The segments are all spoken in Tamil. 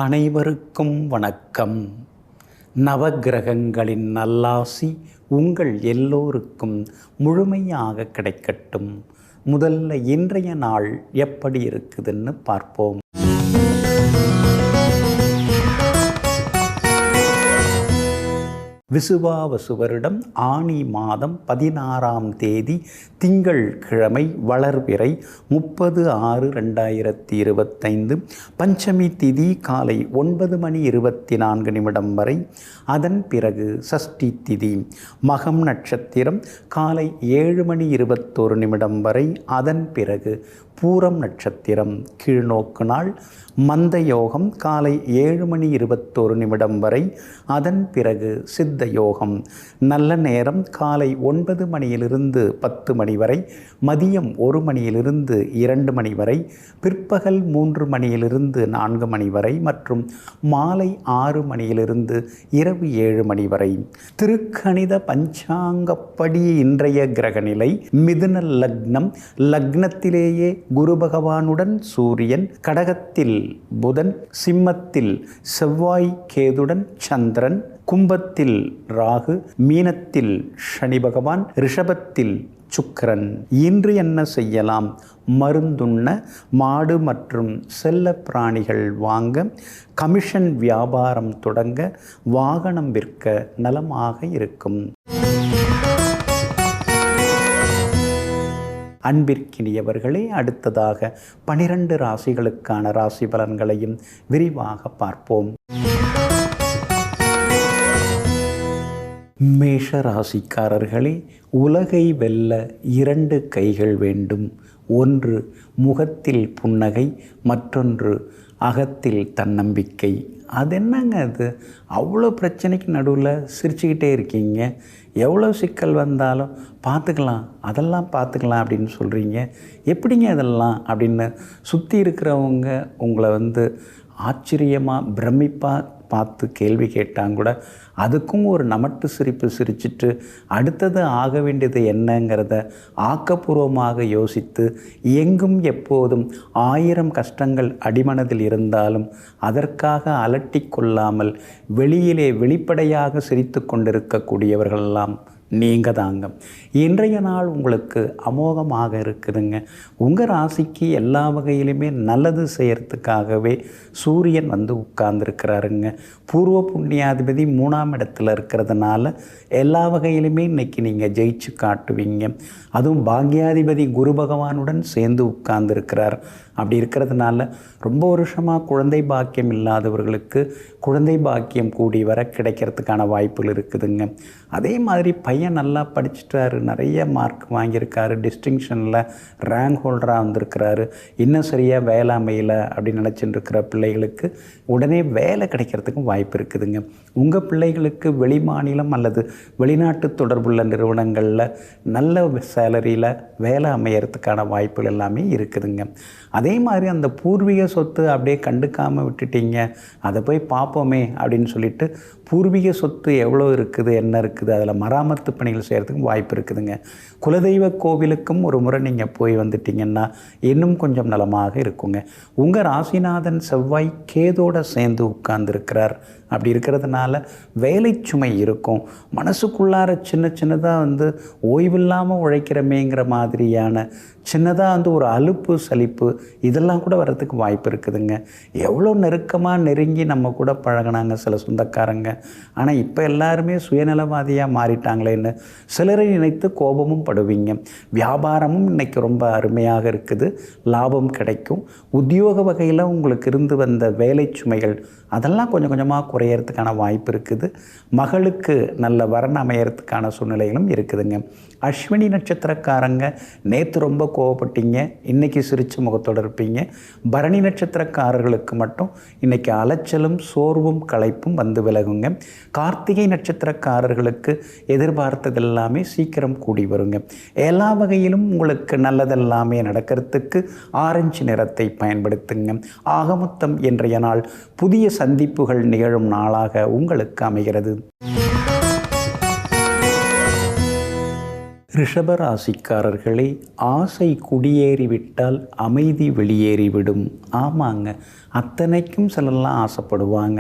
அனைவருக்கும் வணக்கம். நவக்கிரகங்களின் நல்லாசி உங்கள் எல்லோருக்கும் முழுமையாக கிடைக்கட்டும். முதல்ல இன்றைய நாள் எப்படி இருக்குதுன்னு பார்ப்போம். விசுவாவசு வருடம் ஆனி மாதம் 16ஆம் தேதி திங்கள் கிழமை வளர்பிறை 30/6/2025 பஞ்சமி திதி காலை 9:24 வரை. அதன் பிறகு சஷ்டி திதி மகம் நட்சத்திரம் காலை 7:21 வரை. அதன் பிறகு பூரம் நட்சத்திரம் கீழ்நோக்கு நாள். மந்த யோகம் காலை 7:21 வரை. அதன் பிறகு சித்த யோகம். நல்ல நேரம் காலை 9 மணியிலிருந்து 10 மணி வரை, மதியம் 1 மணியிலிருந்து 2 மணி வரை, பிற்பகல் 3 மணியிலிருந்து 4 மணி வரை மற்றும் மாலை 6 மணியிலிருந்து இரவு 7 மணி வரை. திருக்கணித பஞ்சாங்கப்படி இன்றைய கிரகநிலை மிதுன லக்னம். லக்னத்திலேயே குரு பகவானுடன் சூரியன், கடகத்தில் புதன், சிம்மத்தில் செவ்வாய் கேதுடன் சந்திரன், கும்பத்தில் ராகு, மீனத்தில் சனி பகவான், ரிஷபத்தில் சுக்கிரன். இன்று என்ன செய்யலாம்? மருந்துண்ண, மாடு மற்றும் செல்ல பிராணிகள் வாங்க, கமிஷன் வியாபாரம் தொடங்க, வாகனம் விற்க நலமாக இருக்கும். அன்பிற்கினியவர்களே, அடுத்ததாக 12 ராசிகளுக்கான ராசி பலன்களையும் விரிவாக பார்ப்போம். மேஷ ராசிக்காரர்களே, உலகை வெல்ல 2 கைகள் வேண்டும். ஒன்று முகத்தில் புன்னகை, மற்றொன்று அகத்தில் தன்னம்பிக்கை. அது என்னங்க அது? அவ்வளோ பிரச்சனைக்கு நடுவில் சிரிச்சுக்கிட்டே இருக்கீங்க. எவ்வளோ சிக்கல் வந்தாலும் அதெல்லாம் பார்த்துக்கலாம் அப்படின்னு சொல்கிறீங்க. எப்படிங்க அதெல்லாம் அப்படின்னு சுற்றி இருக்கிறவங்க உங்களை ஆச்சரியமாக பிரமிப்பாக பார்த்து கேள்வி கேட்டாங்க கூட அதுக்கும் ஒரு நமட்டு சிரிப்பு சிரிச்சிட்டு அடுத்தது ஆக வேண்டியது என்னங்கிறத ஆக்கப்பூர்வமாக யோசித்து, எங்கும் எப்போதும் 1000 கஷ்டங்கள் அடிமனதில் இருந்தாலும் அதற்காக அலட்டி கொள்ளாமல் வெளியிலே வெளிப்படையாக சிரித்து கொண்டிருக்கக்கூடியவர்களெல்லாம் நீங்கள் தாங்க. இன்றைய நாள் உங்களுக்கு அமோகமாக இருக்குதுங்க. உங்கள் ராசிக்கு எல்லா வகையிலுமே நல்லது செய்கிறதுக்காகவே சூரியன் உட்கார்ந்துருக்கிறாருங்க. பூர்வ புண்ணியாதிபதி 3ஆம் இடத்துல இருக்கிறதுனால எல்லா வகையிலுமே இன்றைக்கி நீங்கள் ஜெயிச்சு காட்டுவீங்க. அதுவும் பாக்யாதிபதி குரு பகவானுடன் சேர்ந்து உட்கார்ந்துருக்கிறார். அப்படி இருக்கிறதுனால ரொம்ப வருஷமாக குழந்தை பாக்கியம் இல்லாதவர்களுக்கு குழந்தை பாக்கியம் கூடி வர கிடைக்கிறதுக்கான வாய்ப்புகள் இருக்குதுங்க. அதே மாதிரி பையன் நல்லா படிச்சுட்டாரு, நிறைய மார்க் வாங்கியிருக்காரு, டிஸ்டிங்ஷனில் ரேங்க் ஹோல்டராக வந்திருக்கிறாரு, இன்னும் சரியாக வேலை அமையல அப்படின்னு நினச்சிட்டு இருக்கிற பிள்ளைகளுக்கு உடனே வேலை கிடைக்கிறதுக்கும் வாய்ப்பு இருக்குதுங்க. உங்கள் பிள்ளைகளுக்கு வெளி மாநிலம் அல்லது வெளிநாட்டு தொடர்புள்ள நிறுவனங்களில் நல்ல சேலரியில் வேலை அமையறதுக்கான வாய்ப்புகள் எல்லாமே இருக்குதுங்க. அதே மாதிரி அந்த பூர்வீக சொத்து அப்படியே கண்டுக்காமல் விட்டுட்டீங்க, அதை போய் பார்ப்போமே அப்படின்னு சொல்லிட்டு பூர்வீக சொத்து எவ்வளோ இருக்குது, என்ன இருக்குது, அதில் மராமத்து பணிகள் செய்கிறதுக்கும் வாய்ப்பு இருக்குதுங்க. குலதெய்வ கோவிலுக்கும் ஒரு முறை நீங்கள் போய் வந்துட்டிங்கன்னா இன்னும் கொஞ்சம் நலமாக இருக்குங்க. உங்கள் ராசிநாதன் செவ்வாய் கேதோடு சேர்ந்து உட்கார்ந்துருக்கிறார். அப்படி இருக்கிறதுனால வேலை சுமை இருக்கும். மனசுக்குள்ளார சின்னதாக ஓய்வில்லாமல் உழைக்கிறமேங்கிற மாதிரியான சின்னதாக ஒரு அலுப்பு சலிப்பு இதெல்லாம் கூட வர்றதுக்கு வாய்ப்பு இருக்குதுங்க. எவ்வளோ நெருக்கமாக நெருங்கி நம்ம கூட பழகினாங்க சில சொந்தக்காரங்க, ஆனால் இப்போ எல்லாருமே சுயநலவாதியாக மாறிட்டாங்களேன்னு சிலரை நினைத்து கோபமும் படுவீங்க. வியாபாரமும் இன்றைக்கி ரொம்ப அருமையாக இருக்குது, லாபம் கிடைக்கும். உத்தியோக வகையில் உங்களுக்கு இருந்து வந்த வேலை சுமைகள் அதெல்லாம் கொஞ்சம் கொஞ்சமாக குறையறதுக்கான வாய்ப்பு இருக்குது. மகளுக்கு நல்ல வரன் அமையறதுக்கான சூழ்நிலைகளும் இருக்குதுங்க. அஸ்வினி நட்சத்திரக்காரங்க நேற்று ரொம்ப கோவப்பட்டீங்க, இன்றைக்கி சிரிச்ச முகத்தோடு இருப்பீங்க. பரணி நட்சத்திரக்காரர்களுக்கு மட்டும் இன்றைக்கி அலைச்சலும் சோர்வும் களைப்பும் விலகுங்க. கார்த்திகை நட்சத்திரக்காரர்களுக்கு எதிர்பார்த்தது எல்லாமே சீக்கிரம் கூடி வருங்க. எல்லா வகையிலும் உங்களுக்கு நல்லதெல்லாமே நடக்கிறதுக்கு ஆரஞ்சு நிறத்தை பயன்படுத்துங்க. ஆகமொத்தம் இன்றைய நாள் புதிய சந்திப்புகள் நிகழும் நாளாக உங்களுக்கு அமைகிறது. ரிஷபராசிக்காரர்களே, ஆசை குடியேறிவிட்டால் அமைதி வெளியேறிவிடும். ஆமாங்க, அத்தனைக்கும் சிலர்லாம் ஆசைப்படுவாங்க.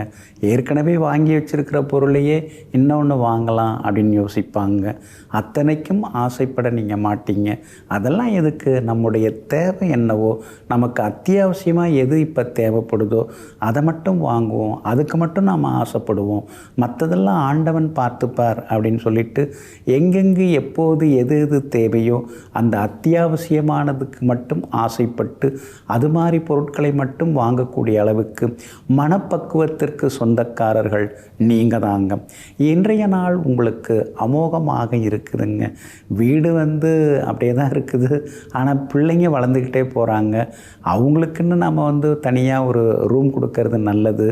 ஏற்கனவே வாங்கி வச்சுருக்கிற பொருளையே இன்னொன்று வாங்கலாம் அப்படின்னு யோசிப்பாங்க. அத்தனைக்கும் ஆசைப்பட நீங்கள் மாட்டீங்க. அதெல்லாம் எதுக்கு? நம்முடைய தேவை என்னவோ, நமக்கு அத்தியாவசியமாக எது இப்போ தேவைப்படுதோ அதை மட்டும் வாங்குவோம், அதுக்கு மட்டும் நாம் ஆசைப்படுவோம். மற்றதெல்லாம் ஆண்டவன் பார்த்துப்பார் அப்படின்னு சொல்லிட்டு எங்கெங்கு எப்போது எது எது தேவையோ அந்த அத்தியாவசியமானதுக்கு மட்டும் ஆசைப்பட்டு அது மாதிரி பொருட்களை மட்டும் வாங்கக்கூடிய அளவுக்கு மனப்பக்குவத்திற்கு சொந்தக்காரர்கள் நீங்கள் தாங்க. இன்றைய நாள் உங்களுக்கு அமோகமாக இருக்குதுங்க. வீடு அப்படியே தான் இருக்குது. ஆனால் பிள்ளைங்க வளர்ந்துக்கிட்டே போகிறாங்க. அவங்களுக்குன்னு நம்ம தனியாக ஒரு ரூம் கொடுக்கறது நல்லது.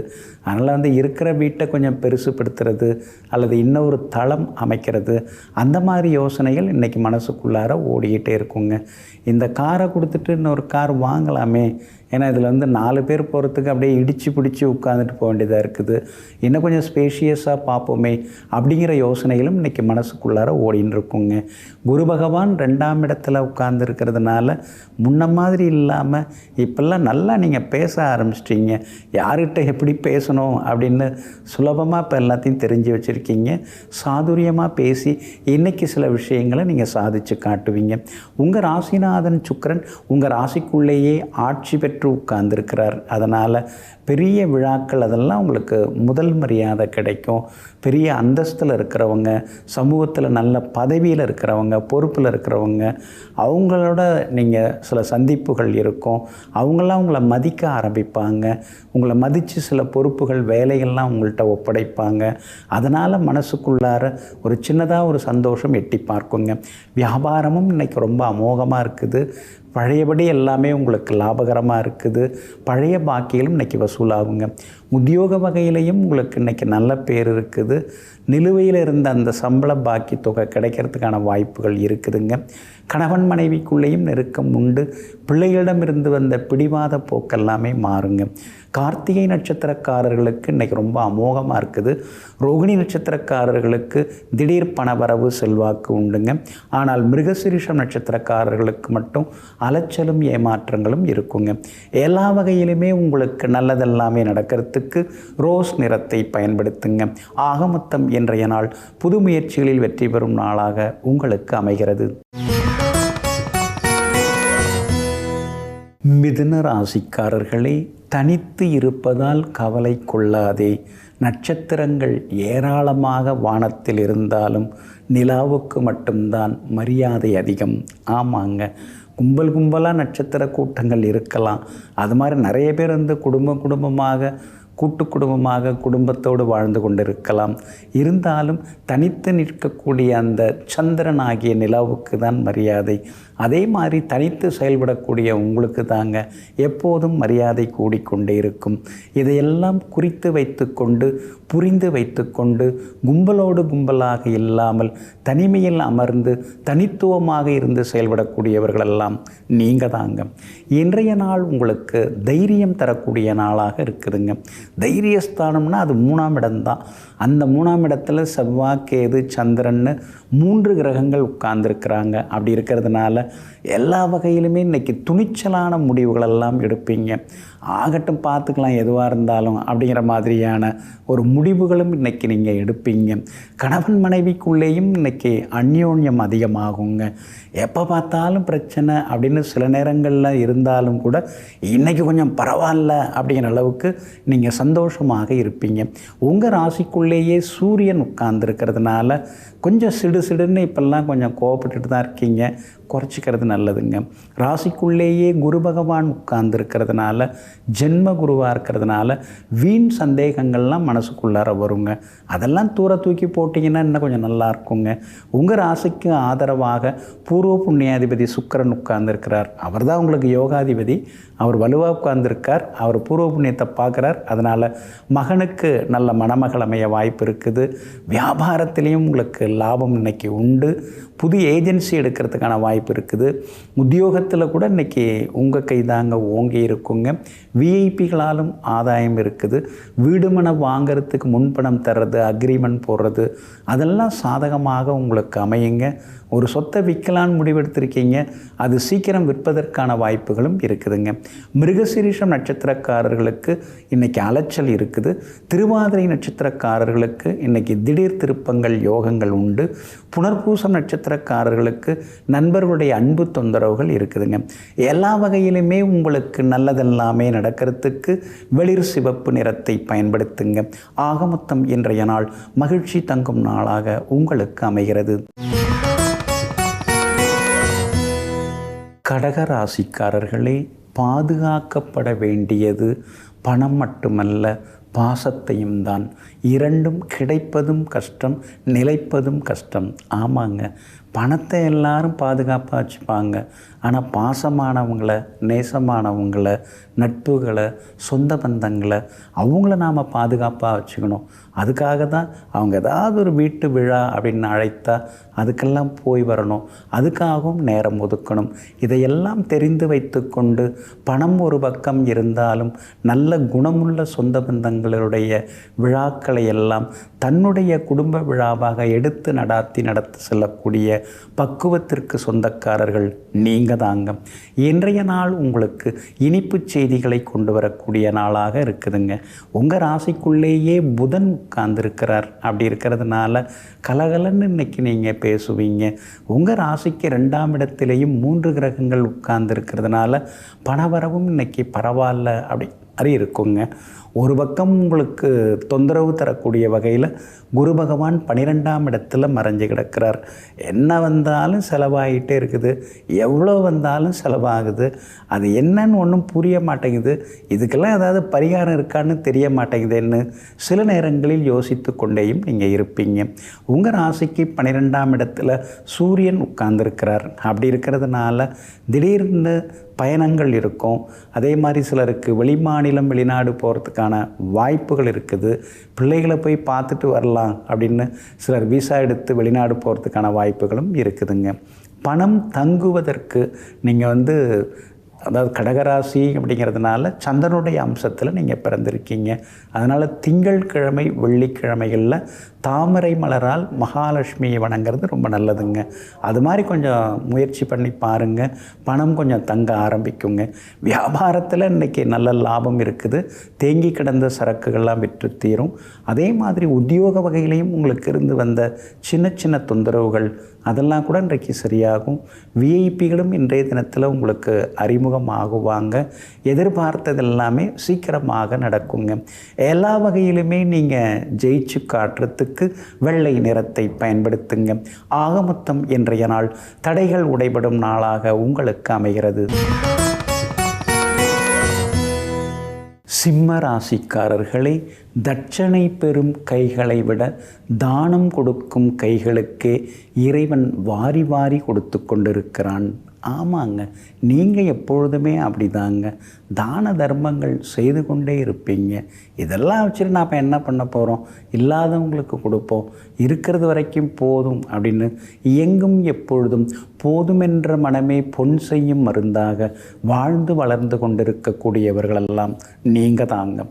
அதனால் இருக்கிற வீட்டை கொஞ்சம் பெருசுப்படுத்துறது அல்லது இன்னொரு தளம் அமைக்கிறது, அந்த மாதிரி யோசனைகள் இன்றைக்கி மனசுக்குள்ளார ஓடிக்கிட்டே இருக்குங்க. இந்த காரை கொடுத்துட்டு இன்னொரு கார் வாங்கலாமே, ஏன்னா இதில் 4 பேர் போகிறதுக்கு அப்படியே இடித்து பிடிச்சி உட்காந்துட்டு போக வேண்டியதாக இருக்குது. இன்னும் கொஞ்சம் ஸ்பேஷியஸாக பார்ப்போமே அப்படிங்கிற யோசனைகளும் இன்றைக்கி மனசுக்குள்ளார ஓடின்னு இருக்குங்க. குரு பகவான் 2ஆம் இடத்துல உட்கார்ந்துருக்கிறதுனால முன்ன மாதிரி இல்லாமல் இப்போல்லாம் நல்லா நீங்கள் பேச ஆரம்பிச்சிட்டிங்க. யார்கிட்ட எப்படி பேசணும் அப்படின்னு சுலபமாக இப்போ எல்லாத்தையும் தெரிஞ்சு வச்சுருக்கீங்க. சாதுரியமாக பேசி இன்றைக்கி சில விஷயங்களை நீங்கள் சாதித்து காட்டுவீங்க. உங்கள் ராசிநாதன் சுக்கிரன் உங்கள் ராசிக்குள்ளேயே ஆட்சி பெற்று உட்கார்ந்துருக்கிறார். அதனால் பெரிய விழாக்கள் அதெல்லாம் உங்களுக்கு முதல் மரியாதை கிடைக்கும். பெரிய அந்தஸ்தில் இருக்கிறவங்க, சமூகத்தில் நல்ல பதவியில் இருக்கிறவங்க, பொறுப்பில் இருக்கிறவங்க, அவங்களோட நீங்கள் சில சந்திப்புகள் இருக்கும். அவங்களாம் உங்களை மதிக்க ஆரம்பிப்பாங்க. உங்களை மதித்து சில பொறுப்புகள் வேலைகள்லாம் உங்கள்கிட்ட ஒப்படைப்பாங்க. அதனால் மனசுக்குள்ளார ஒரு சின்னதாக ஒரு சந்தோஷம் எட்டி பார்க்குங்க. வியாபாரமும் இன்றைக்கி ரொம்ப அமோகமாக இருக்குது. பழையபடி எல்லாமே உங்களுக்கு லாபகரமாக இருக்குது. பழைய பாக்கிகளும் இன்றைக்கி வசூலாகுங்க. உத்தியோக வகையிலையும் உங்களுக்கு இன்றைக்கி நல்ல பேர் இருக்குது. நிலுவையில் இருந்த அந்த சம்பள பாக்கி தொகை கிடைக்கிறதுக்கான வாய்ப்புகள் இருக்குதுங்க. கணவன் மனைவிக்குள்ளேயும் நெருக்கம் உண்டு. பிள்ளைகளிடமிருந்து வந்த பிடிவாத போக்கெல்லாமே மாறுங்க. கார்த்திகை நட்சத்திரக்காரர்களுக்கு இன்றைக்கி ரொம்ப அமோகமாக இருக்குது. ரோகிணி நட்சத்திரக்காரர்களுக்கு திடீர் பணவரவு செல்வாக்கு உண்டுங்க. ஆனால் மிருகசீரிஷம் நட்சத்திரக்காரர்களுக்கு மட்டும் அலைச்சலும் ஏமாற்றங்களும் இருக்குங்க. எல்லா வகையிலுமே உங்களுக்கு நல்லதெல்லாமே நடக்கிறதுக்கு ரோஸ் நிறத்தை பயன்படுத்துங்க. ஆக மொத்தம் இன்றைய நாள் புது முயற்சிகளில் வெற்றி பெறும் நாளாக உங்களுக்கு அமைகிறது. மிதுன ராசிக்காரர்களே, தனித்து இருப்பதால் கவலை கொள்ளாதே. நட்சத்திரங்கள் ஏராளமாக வானத்தில் இருந்தாலும் நிலாவுக்கு மட்டும்தான் மரியாதை அதிகம். ஆமாங்க, கும்பலாக நட்சத்திர கூட்டங்கள் இருக்கலாம். அது மாதிரி நிறைய பேர் குடும்பமாக கூட்டு குடும்பமாக குடும்பத்தோடு வாழ்ந்து கொண்டிருக்கலாம். இருந்தாலும் தனித்து நிற்கக்கூடிய அந்த சந்திரன் ஆகிய நிலாவுக்கு தான் மரியாதை. அதே மாதிரி தனித்து செயல்படக்கூடிய உங்களுக்கு தாங்க எப்போதும் மரியாதை கூடிக்கொண்டே இருக்கும். இதையெல்லாம் குறித்து வைத்து கொண்டு புரிந்து வைத்து கொண்டு கும்பலோடு கும்பலாக இல்லாமல் தனிமையில் அமர்ந்து தனித்துவமாக இருந்து செயல்படக்கூடியவர்களெல்லாம் நீங்கள் தாங்க. இன்றைய நாள் உங்களுக்கு தைரியம் தரக்கூடிய நாளாக இருக்குதுங்க. தைரியஸ்தானம்னா அது 3ஆம் இடம்தான். அந்த 3ஆம் இடத்துல செவ்வாய், கேது, சந்திரன்னு 3 கிரகங்கள் உட்கார்ந்துருக்கிறாங்க. அப்படி இருக்கிறதுனால எல்லா வகையிலுமே இன்றைக்கி துணிச்சலான முடிவுகளெல்லாம் எடுப்பீங்க. ஆகட்டும், பார்த்துக்கலாம் எதுவாக இருந்தாலும் அப்படிங்கிற மாதிரியான ஒரு முடிவுகளும் இன்றைக்கி நீங்கள் எடுப்பீங்க. கணவன் மனைவிக்குள்ளேயும் இன்றைக்கி அந்யோன்யம் அதிகமாகுங்க. எப்போ பார்த்தாலும் பிரச்சனை அப்படின்னு சில நேரங்களில் இருந்தாலும் கூட இன்றைக்கி கொஞ்சம் பரவாயில்ல அப்படிங்கிற அளவுக்கு நீங்கள் சந்தோஷமாக இருப்பீங்க. உங்கள் ராசிக்குள்ளேயே சூரியன் உட்கார்ந்துருக்கிறதுனால கொஞ்சம் சிடுன்னு இப்போல்லாம் கொஞ்சம் கோவப்பட்டுட்டு தான் இருக்கீங்க. குறைச்சிக்கிறது நல்லதுங்க. ராசிக்குள்ளேயே குரு பகவான் உட்கார்ந்துருக்கிறதுனால, ஜென்ம குருவாக இருக்கிறதுனால வீண் சந்தேகங்கள்லாம் மனசுக்குள்ளார வருங்க. அதெல்லாம் தூக்கி போட்டிங்கன்னா இன்னும் கொஞ்சம் நல்லா இருக்குங்க. உங்கள் ராசிக்கு ஆதரவாக பூர்வ புண்ணியாதிபதி சுக்கிரன் உட்கார்ந்துருக்கிறார். அவர் தான் உங்களுக்கு யோகாதிபதி. அவர் வலுவாக உட்கார்ந்துருக்கார். அவர் பூர்வ புண்ணியத்தை பார்க்குறார். அதனால் மகனுக்கு நல்ல மணமகள் அமைய வாய்ப்பு இருக்குது. வியாபாரத்திலையும் உங்களுக்கு லாபம் இன்றைக்கி உண்டு. புது ஏஜென்சி எடுக்கிறதுக்கான வாய்ப்பு இருக்குது. உத்தியோகத்தில் கூட இன்றைக்கி உங்கள் கைதாங்க ஓங்கி இருக்குங்க. விஐபிகளாலும் ஆதாயம் இருக்குது. வீடு மனை வாங்கிறதுக்கு முன்பணம் தர்றது, அக்ரிமெண்ட் போடுறது, அதெல்லாம் சாதகமாக உங்களுக்கு அமையுங்க. ஒரு சொத்தை விற்கலான்னு முடிவெடுத்திருக்கீங்க, அது சீக்கிரம் விற்பதற்கான வாய்ப்புகளும் இருக்குதுங்க. மிருகசீரிஷம் நட்சத்திரக்காரர்களுக்கு இன்றைக்கி அலைச்சல் இருக்குது. திருவாதிரை நட்சத்திரக்காரர்களுக்கு இன்றைக்கி திடீர் திருப்பங்கள் யோகங்கள் உண்டு. புனர்பூசம் நட்சத்திரக்காரர்களுக்கு நண்பர்களுடைய அன்பு தொந்தரவுகள் இருக்குதுங்க. எல்லா வகையிலுமே உங்களுக்கு நல்லதெல்லாமே நடக்கிறதுக்கு வெளிர் சிவப்பு நிறத்தை பயன்படுத்துங்க. ஆக மொத்தம் இன்றைய நாள் மகிழ்ச்சி தங்கும் நாளாக உங்களுக்கு அமைகிறது. கடகராசிக்காரர்களே, பாதுகாக்கப்பட வேண்டியது பணம் மட்டுமல்ல, பாசத்தையும் தான். இரண்டும் கிடைப்பதும் கஷ்டம், நிலைப்பதும் கஷ்டம். ஆமாங்க, பணத்தை எல்லாரும் பாதுகாப்பாக வச்சுப்பாங்க. ஆனால் பாசமானவங்களை, நேசமானவங்களை, நட்புகளை, சொந்த பந்தங்களை அவங்கள நாம் பாதுகாப்பாக வச்சுக்கணும். அதுக்காக தான் அவங்க ஏதாவது ஒரு வீட்டு விழா அப்படின்னு அழைத்தா அதுக்கெல்லாம் போய் வரணும். அதுக்காகவும் நேரம் ஒதுக்கணும். இதையெல்லாம் தெரிந்து வைத்து கொண்டு பணம் ஒரு பக்கம் இருந்தாலும் நல்ல குணமுள்ள சொந்த பந்தங்களுடைய விழாக்களை எல்லாம் தன்னுடைய குடும்ப விழாவாக எடுத்து நடத்தி செல்லக்கூடிய பக்குவத்திற்கு சொந்தக்காரர்கள் நீங்கள் தாங்க. இன்றைய நாள் உங்களுக்கு இனிப்பு செய்திகளை கொண்டு வரக்கூடிய நாளாக இருக்குதுங்க. உங்கள் ராசிக்குள்ளேயே புதன் உட்கார்ந்துருக்கிறார். அப்படி இருக்கிறதுனால கலகலன்னு இன்னைக்கு நீங்கள் பேசுவீங்க. உங்கள் ராசிக்கு 2ஆம் இடத்திலேயும் 3 கிரகங்கள் உட்கார்ந்துருக்கிறதுனால பணவரவும் இன்னைக்கு பரவாயில்ல அப்படி இருக்குங்க. ஒரு பக்கம் உங்களுக்கு தொந்தரவு தரக்கூடிய வகையில் குரு பகவான் 12ஆம் இடத்துல மறைஞ்சு கிடக்கிறார். என்ன வந்தாலும் செலவாகிட்டே இருக்குது, எவ்வளோ வந்தாலும் செலவாகுது. அது என்னன்னு ஒன்றும் புரிய மாட்டேங்குது. இதுக்கெல்லாம் ஏதாவது பரிகாரம் இருக்கான்னு தெரிய மாட்டேங்குதுன்னு சில நேரங்களில் யோசித்து கொண்டேயும் நீங்கள் இருப்பீங்க. உங்கள் ராசிக்கு 12ஆம் இடத்துல சூரியன் உட்கார்ந்துருக்கிறார். அப்படி இருக்கிறதுனால திடீர்னு பயணங்கள் இருக்கும். அதே மாதிரி சிலருக்கு வெளிமாநிலம் வெளிநாடு போகிறதுக்கான வாய்ப்புகள் இருக்குது. பிள்ளைகளை போய் பார்த்துட்டு வரலாம் அப்படின்னு சிலர் விசா எடுத்து வெளிநாடு போகிறதுக்கான வாய்ப்புகளும் இருக்குதுங்க. பணம் தங்குவதற்கு நீங்கள் அதாவது கடகராசி அப்படிங்கிறதுனால சந்திரனுடைய அம்சத்தில் நீங்கள் பிறந்திருக்கீங்க. அதனால் திங்கட்கிழமை வெள்ளிக்கிழமைகளில் தாமரை மலரால் மகாலட்சுமியை வணங்குறது ரொம்ப நல்லதுங்க. அது மாதிரி கொஞ்சம் முயற்சி பண்ணி பாருங்கள். பணம் கொஞ்சம் தங்க ஆரம்பிக்குங்க. வியாபாரத்தில் இன்றைக்கி நல்ல லாபம் இருக்குது. தேங்கி கிடந்த சரக்குகள்லாம் விற்று தீரும். அதே மாதிரி உத்தியோக வகையிலையும் உங்களுக்கு இருந்து வந்த சின்ன சின்ன தொந்தரவுகள் அதெல்லாம் கூட இன்றைக்கு சரியாகும். விஐபிகளும் இன்றைய தினத்தில் உங்களுக்கு அறிமுகம் ஆகுவாங்க. எதிர்பார்த்தது எல்லாமே சீக்கிரமாக நடக்குங்க. எல்லா வகையிலுமே நீங்கள் ஜெயிச்சு காட்டுறதுக்கு வெள்ளை நிறத்தை பயன்படுத்துங்க. ஆக மொத்தம் இன்றைய நாள் தடைகள் உடைபடும் நாளாக உங்களுக்கு அமைகிறது. சிம்ம ராசிக்காரர்களே, தட்சணை பெறும் கைகளை விட தானம் கொடுக்கும் கைகளுக்கே இறைவன் வாரி வாரி கொடுத்து கொண்டிருக்கிறான். ஆமாங்க, நீங்கள் எப்பொழுதுமே அப்படி தாங்க. தான தர்மங்கள் செய்து கொண்டே இருப்பீங்க. இதெல்லாம் வச்சுட்டு நாம் என்ன பண்ண போகிறோம், இல்லாதவங்களுக்கு கொடுப்போம், இருக்கிறது வரைக்கும் போதும் அப்படின்னு எங்கும் எப்பொழுதும் போதுமென்ற மனமே பொன் செய்யும் மருந்தாக வாழ்ந்து வளர்ந்து கொண்டிருக்கக்கூடியவர்களெல்லாம் நீங்கள் தாங்க.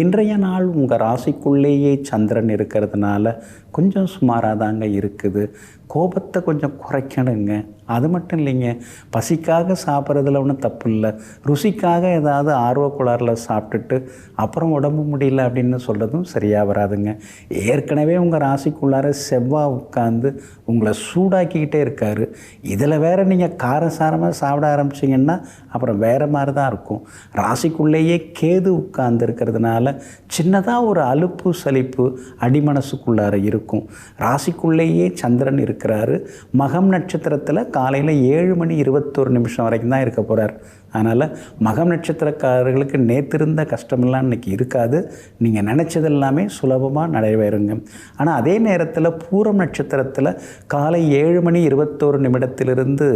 இன்றைய நாள் உங்கள் ராசிக்குள்ளேயே சந்திரன் இருக்கிறதுனால கொஞ்சம் சுமாராக தாங்க இருக்குது. கோபத்தை கொஞ்சம் குறைக்கணுங்க. அது மட்டும் இல்லைங்க, பசிக்காக சாப்பிட்றதுல ஒன்றும் தப்பு இல்லை. ருசிக்காக ஏதாவது ஆர்வக்குளாரில் சாப்பிட்டுட்டு அப்புறம் உடம்பு முடியல அப்படின்னு சொல்கிறதும் சரியாக வராதுங்க. ஏற்கனவே உங்கள் ராசிக்குள்ளார செவ்வாய் உட்காந்து உங்களை சூடாக்கிக்கிட்டே இருக்கார். இதில் வேறு நீங்கள் காரசாரமாக சாப்பிட ஆரம்பிச்சிங்கன்னா அப்புறம் வேறு மாதிரி தான் இருக்கும். ராசிக்குள்ளேயே கேது உட்கார்ந்து இருக்கிறதுனால சின்னதாக ஒரு அலுப்பு சலிப்பு அடிமனசுக்குள்ளார இருக்கும். ராசிக்குள்ளேயே சந்திரன் இருக்கிறாரு. மகம் நட்சத்திரத்தில் காலையில் 7 மணி 21 நிமிஷம் வரைக்கும் தான் இருக்க போகிறார். அதனால் மகம் நட்சத்திரக்காரர்களுக்கு நேற்றிருந்த கஷ்டமெல்லாம் இன்றைக்கி இருக்காது. நீங்கள் நினச்சது எல்லாமே சுலபமாக நிறைவேறுங்க. ஆனால் அதே நேரத்தில் பூரம் நட்சத்திரத்தில் காலை 7:21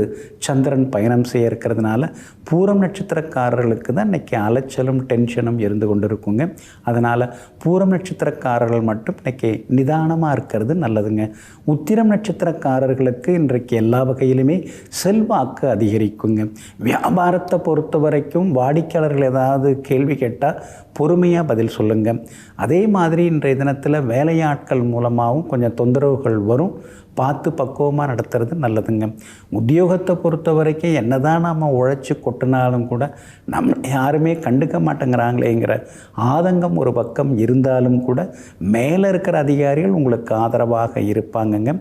சந்திரன் பயணம் செய்ய இருக்கிறதுனால பூரம் நட்சத்திரக்காரர்களுக்கு தான் இன்றைக்கி அலைச்சலும் டென்ஷனும் இருந்து கொண்டு இருக்குங்க. அதனால் பூரம் நட்சத்திரக்காரர்கள் மட்டும் இன்றைக்கி நிதானமாக இருக்கிறது நல்லதுங்க. உத்திரம் நட்சத்திரக்காரர்களுக்கு இன்றைக்கு எல்லா வகையிலுமே செல்வாக்கு அதிகரிக்குங்க. வியாபாரத்தை பொறுத்த வரைக்கும் வாடிக்கையாளர்கள் ஏதாவது கேள்வி கேட்டால் பொறுமையாக பதில் சொல்லுங்கள். அதே மாதிரி இன்றைய தினத்தில் வேலையாட்கள் மூலமாகவும் கொஞ்சம் தொந்தரவுகள் வரும். பார்த்து பக்குவமாக நடத்துறது நல்லதுங்க. உத்தியோகத்தை பொறுத்த வரைக்கும் என்ன தான் நாம் உழைச்சி கொட்டினாலும் கூட நம்ம யாருமே கண்டுக்க மாட்டேங்கிறாங்களேங்கிற ஆதங்கம் ஒரு பக்கம் இருந்தாலும் கூட மேலே இருக்கிற அதிகாரிகள் உங்களுக்கு ஆதரவாக இருப்பாங்கங்க.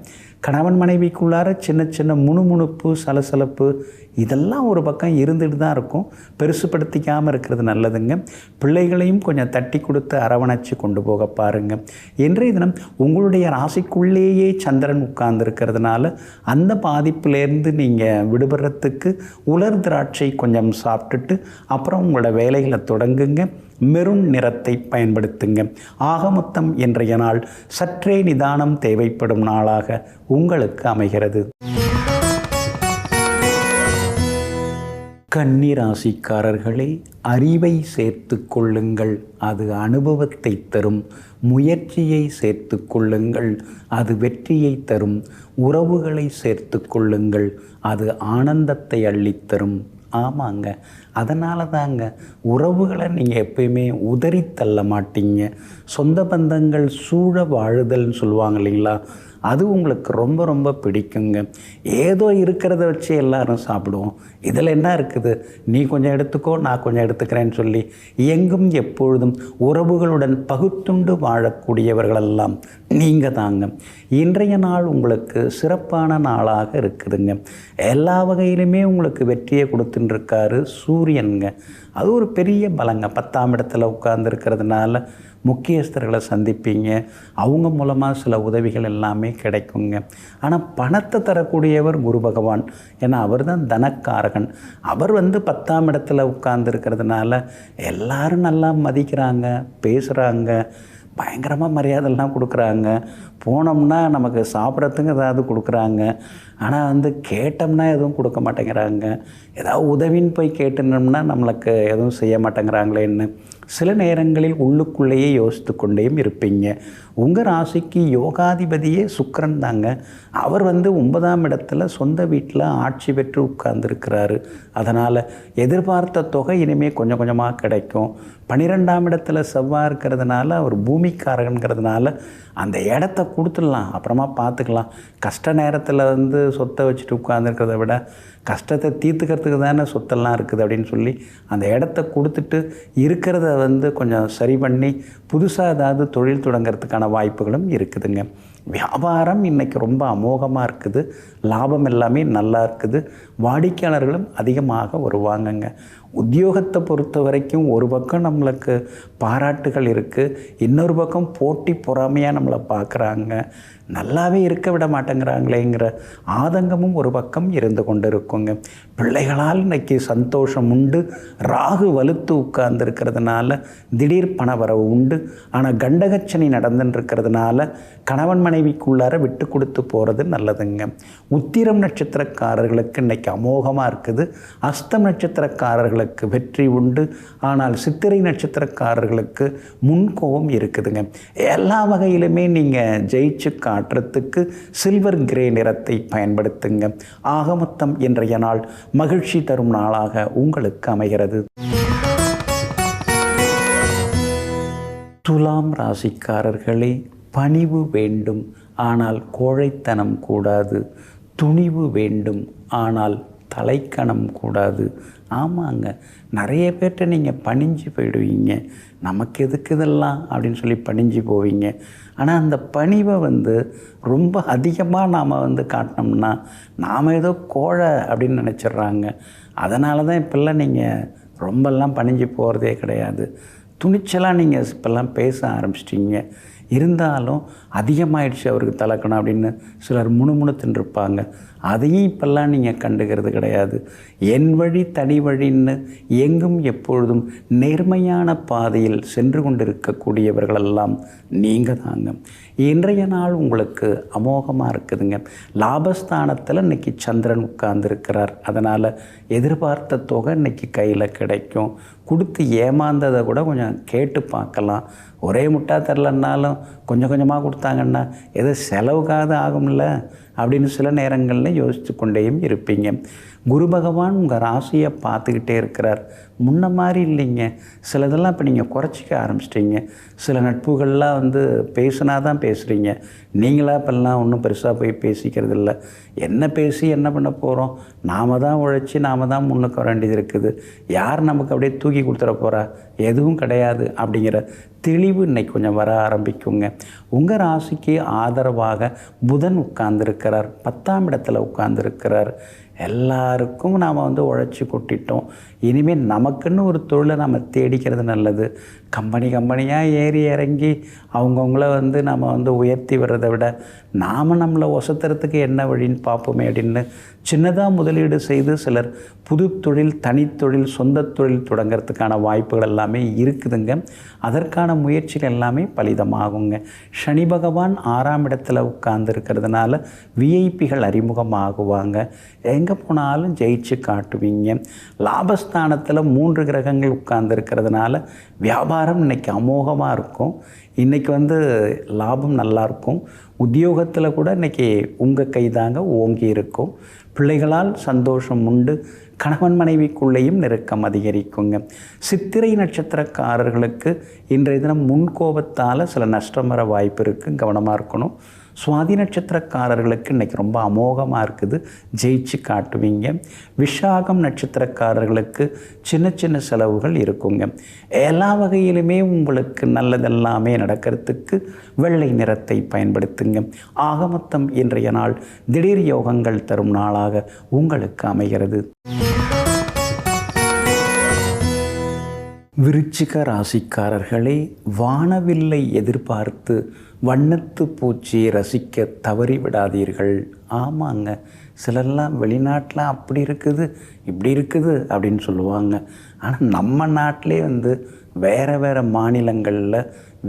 கணவன் மனைவிக்குள்ளார சின்ன சின்ன முணுமுணுப்பு சலசலப்பு இதெல்லாம் ஒரு பக்கம் இருந்துட்டு தான் இருக்கும். பெருசுப்படுத்திக்காமல் இருக்கிறது நல்லதுங்க. பிள்ளைகளையும் கொஞ்சம் தட்டி கொடுத்து அரவணைச்சு கொண்டு போக பாருங்கள். இன்றைய தினம் உங்களுடைய ராசிக்குள்ளேயே சந்திரன் உட்கார்ந்துருக்கிறதுனால அந்த பாதிப்புலேருந்து நீங்கள் விடுபடுறதுக்கு உலர் திராட்சை கொஞ்சம் சாப்பிட்டுட்டு அப்புறம் உங்களோட வேலைகளை தொடங்குங்க. மெரூன் நிறத்தை பயன்படுத்துங்க. ஆக மொத்தம் இன்றைய நாள் சற்றே நிதானம் தேவைப்படும் நாளாக உங்களுக்கு அமைகிறது. கன்னி ராசிக்காரர்களே, அறிவை சேர்த்து கொள்ளுங்கள், அது அனுபவத்தை தரும். முயற்சியை சேர்த்து கொள்ளுங்கள், அது வெற்றியை தரும். உறவுகளை சேர்த்து கொள்ளுங்கள், அது ஆனந்தத்தை அள்ளித்தரும். ஆமாங்க, அதனால தாங்க உறவுகளை நீங்கள் எப்பயுமே உதறி தள்ள மாட்டீங்க. சொந்த பந்தங்கள் சூழ வாழுதல்னு சொல்லுவாங்க இல்லைங்களா, அது உங்களுக்கு ரொம்ப ரொம்ப பிடிக்குங்க. ஏதோ இருக்கிறத வச்சு எல்லாரும் சாப்பிடுவோம். இதில் என்ன இருக்குது, நீ கொஞ்சம் எடுத்துக்கோ நான் கொஞ்சம் எடுத்துக்கிறேன்னு சொல்லி எங்கும் எப்பொழுதும் உறவுகளுடன் பகுத்துண்டு வாழக்கூடியவர்களெல்லாம் நீங்கள் தாங்க. இன்றைய நாள் உங்களுக்கு சிறப்பான நாளாக இருக்குதுங்க. எல்லா வகையிலுமே உங்களுக்கு வெற்றியை கொடுத்துட்டுருக்காரு சூரியனுங்க. அது ஒரு பெரிய பலங்க. 10ஆம் இடத்துல உட்கார்ந்துருக்கிறதுனால முக்கியஸ்தர்களை சந்திப்பீங்க. அவங்க மூலமாக சில உதவிகள் எல்லாமே கிடைக்குங்க. ஆனால் பணத்தை தரக்கூடியவர் குரு பகவான். ஏன்னா அவர் தான் தனக்காரகன். அவர் 10ஆம் இடத்துல உட்கார்ந்துருக்கிறதுனால எல்லாரும் நல்லா மதிக்கிறாங்க, பேசுகிறாங்க, பயங்கரமாக மரியாதைலாம் கொடுக்குறாங்க. போனோம்னா நமக்கு சாப்பிட்றதுக்கு ஏதாவது கொடுக்குறாங்க. ஆனால் கேட்டோம்னா எதுவும் கொடுக்க மாட்டேங்கிறாங்க. ஏதாவது உதவின்னு போய் கேட்டுனோம்னா நம்மளுக்கு எதுவும் செய்ய மாட்டேங்கிறாங்களேன்னு சில நேரங்களில் உள்ளுக்குள்ளேயே யோசித்து கொண்டேயும் இருப்பீங்க. உங்கள் ராசிக்கு யோகாதிபதியே சுக்கிரன் தாங்க. அவர் 9ஆம் இடத்துல சொந்த வீட்டில் ஆட்சி பெற்று உட்கார்ந்துருக்கிறாரு. அதனால் எதிர்பார்த்த தொகை இனிமேல் கொஞ்சம் கொஞ்சமாக கிடைக்கும். 12ஆம் இடத்துல செவ்வாய் இருக்கிறதுனால அவர் பூமிக்காரகங்கிறதுனால அந்த இடத்த கொடுத்துடலாம், அப்புறமா பார்த்துக்கலாம். கஷ்ட நேரத்தில் சொத்தை வச்சுட்டு உட்கார்ந்துருக்கிறத விட கஷ்டத்தை தீர்த்துக்கிறதுக்கு தானே சொத்தெல்லாம் இருக்குது அப்படின்னு சொல்லி அந்த இடத்த கொடுத்துட்டு இருக்கிறத கொஞ்சம் சரி பண்ணி புதுசாக ஏதாவது தொழில் தொடங்கிறதுக்கான வாய்ப்புகளும் இருக்குதுங்க. வியாபாரம் இன்றைக்கி ரொம்ப அமோகமாக இருக்குது. லாபம் எல்லாமே நல்லா இருக்குது. வாடிக்கையாளர்களும் அதிகமாக வருவாங்கங்க. உத்தியோகத்தை பொறுத்த வரைக்கும் ஒரு பக்கம் நம்மளுக்கு பாராட்டுகள் இருக்குது, இன்னொரு பக்கம் போட்டி பொறாமையாக நம்மளை பார்க்குறாங்க. நல்லாவே இருக்க விட மாட்டேங்கிறாங்களேங்கிற ஆதங்கமும் ஒரு பக்கம் இருந்து கொண்டு இருக்குங்க. பிள்ளைகளால் இன்றைக்கி சந்தோஷம் உண்டு. ராகு வலுத்து உட்கார்ந்துருக்கிறதுனால திடீர் பணவரவு உண்டு. ஆனால் கண்டகச்சனி நடந்துருக்கிறதுனால கணவன் மனைவிக்குள்ளார விட்டு கொடுத்து போகிறது நல்லதுங்க. உத்திரம் நட்சத்திரக்காரர்களுக்கு இன்றைக்கி அமோகமாக இருக்குது. அஸ்தம் நட்சத்திரக்காரர்களுக்கு வெற்றி உண்டு. ஆனால் சித்திரை நட்சத்திரக்காரர்களுக்கு முன்கோபம் இருக்குதுங்க. எல்லா வகையிலுமே நீங்கள் ஜெயிச்சு காட்டுறதுக்கு சில்வர் கிரே நிறத்தை பயன்படுத்துங்க. ஆக மொத்தம் இன்றைய நாள் மகிழ்ச்சி தரும் நாளாக உங்களுக்கு அமைகிறது. துலாம் ராசிக்காரர்களே, பணிவு வேண்டும், ஆனால் கோழைத்தனம் கூடாது. துணிவு வேண்டும், ஆனால் தலைக்கணம் கூடாது. ஆமாங்க, நிறைய பேர்கிட்ட நீங்கள் பணிஞ்சு போயிடுவீங்க. நமக்கு எதுக்கு இதெல்லாம் அப்படின்னு சொல்லி பணிஞ்சு போவீங்க. ஆனால் அந்த பணிவை ரொம்ப அதிகமாக நாம் காட்டினோம்னா நாம் ஏதோ கோழை அப்படின்னு நினச்சிட்றாங்க. அதனால தான் இப்போல்லாம் நீங்கள் ரொம்பலாம் பணிஞ்சு போகிறதே கிடையாது. துணிச்சலாக நீங்கள் இப்போல்லாம் பேச ஆரம்பிச்சிட்டிங்க. இருந்தாலும் அதிகமாகிடுச்சு அவருக்கு தலக்கணம் அப்படின்னு சிலர் முணுமுணுத்துன்னு இருப்பாங்க. அதையும் இப்பெல்லாம் நீங்கள் கண்டுக்கிறது கிடையாது. என் வழி தனி வழின்னு எங்கும் எப்பொழுதும் நேர்மையான பாதையில் சென்று கொண்டிருக்கக்கூடியவர்களெல்லாம் நீங்கள் தாங்க. இன்றைய நாள் உங்களுக்கு அமோகமாக இருக்குதுங்க. லாபஸ்தானத்தில் இன்றைக்கி சந்திரன் உட்கார்ந்துருக்கிறார். அதனால் எதிர்பார்த்த தொகை இன்றைக்கி கையில் கிடைக்கும். கொடுத்து ஏமாந்ததை கூட கொஞ்சம் கேட்டு பார்க்கலாம். ஒரே முட்டா தரலன்னாலும் கொஞ்சம் கொஞ்சமாக கொடுத்தாங்கன்னா எது செலவுக்காக ஆகும்ல அப்படின்னு சில நேரங்களில் யோசித்து கொண்டேயும் இருப்பீங்க. குரு பகவான் உங்கள் ராசியை பார்த்துக்கிட்டே இருக்கிறார். முன்ன மாதிரி இல்லைங்க. சிலதெல்லாம் இப்போ நீங்கள் குறைச்சிக்க ஆரம்பிச்சிட்டிங்க. சில நட்புகள்லாம் பேசினா தான் பேசுகிறீங்க. நீங்களாக இப்போல்லாம் ஒன்றும் பெருசாக போய் பேசிக்கிறது இல்லை. என்ன பேசி என்ன பண்ண போகிறோம்? நாம் தான் உழைச்சி நாம் தான் முன்னுக்கு வர வேண்டியது இருக்குது. யார் நமக்கு அப்படியே தூக்கி கொடுத்துட போகிறா? எதுவும் கிடையாது அப்படிங்கிற தெளிவு இன்றைக்கி கொஞ்சம் வர ஆரம்பிக்குங்க. உங்கள் ராசிக்கு ஆதரவாக புதன் உட்கார்ந்துருக்கிறார். 10ஆம் இடத்துல உட்கார்ந்துருக்கிறார். எல்லாருக்கும் நாம் உழைச்சி கொட்டிட்டோம். இனிமேல் நமக்குன்னு ஒரு தொழிலை நம்ம தேடிக்கிறது நல்லது. கம்பெனியாக ஏறி இறங்கி அவங்கவுங்கள நம்ம உயர்த்தி வர்றதை விட நாம் நம்மளை ஒசத்துறதுக்கு என்ன வழின்னு பார்ப்போமே அப்படின்னு சின்னதாக முதலீடு செய்து சிலர் புது தொழில், தனித்தொழில், சொந்த தொழில் தொடங்கிறதுக்கான வாய்ப்புகள் எல்லாமே இருக்குதுங்க. அதற்கான முயற்சிகள் எல்லாமே பலிதமாகுங்க. சனி பகவான் 6ஆம் இடத்துல உட்கார்ந்துருக்கிறதுனால விஐபிகள் அறிமுகமாகுவாங்க. எங்கே போனாலும் ஜெயிச்சு காட்டுவீங்க. லாபஸ்தானத்தில் 3 கிரகங்கள் உட்கார்ந்துருக்கிறதுனால வியாபாரம் இன்றைக்கி அமோகமாக இருக்கும். இன்றைக்கி லாபம் நல்லாயிருக்கும். உத்தியோகத்தில் கூட இன்றைக்கி உங்கள் கைதாங்க ஓங்கி இருக்கும். பிள்ளைகளால் சந்தோஷம் உண்டு. கணவன் மனைவிக்குள்ளேயும் நெருக்கம் அதிகரிக்குங்க. சித்திரை நட்சத்திரக்காரர்களுக்கு இன்றைய தினம் முன்கோபத்தால் சில நஷ்டம் வர வாய்ப்பு இருக்குது. கவனமாக இருக்கணும். சுவாதி நட்சத்திரக்காரர்களுக்கு இன்றைக்கி ரொம்ப அமோகமாக இருக்குது. ஜெயிச்சு காட்டுவீங்க. விஷாகம் நட்சத்திரக்காரர்களுக்கு சின்ன சின்ன செலவுகள் இருக்குங்க. எல்லா வகையிலுமே உங்களுக்கு நல்லதெல்லாமே நடக்கிறதுக்கு வெள்ளை நிறத்தை பயன்படுத்துங்க. ஆக மொத்தம் இன்றைய நாள் திடீர் யோகங்கள் தரும் நாளாக உங்களுக்கு அமைகிறது. விருச்சிக ராசிக்காரர்களே, வானவில்லை எதிர்பார்த்து வண்ணத்து பூச்சி ரசிக்க தவறி விடாதீர்கள். ஆமாங்க, சிலர்லாம் வெளிநாட்டில் அப்படி இருக்குது இப்படி இருக்குது அப்படின்னு சொல்லுவாங்க. ஆனால் நம்ம நாட்டிலே வேறு மாநிலங்களில்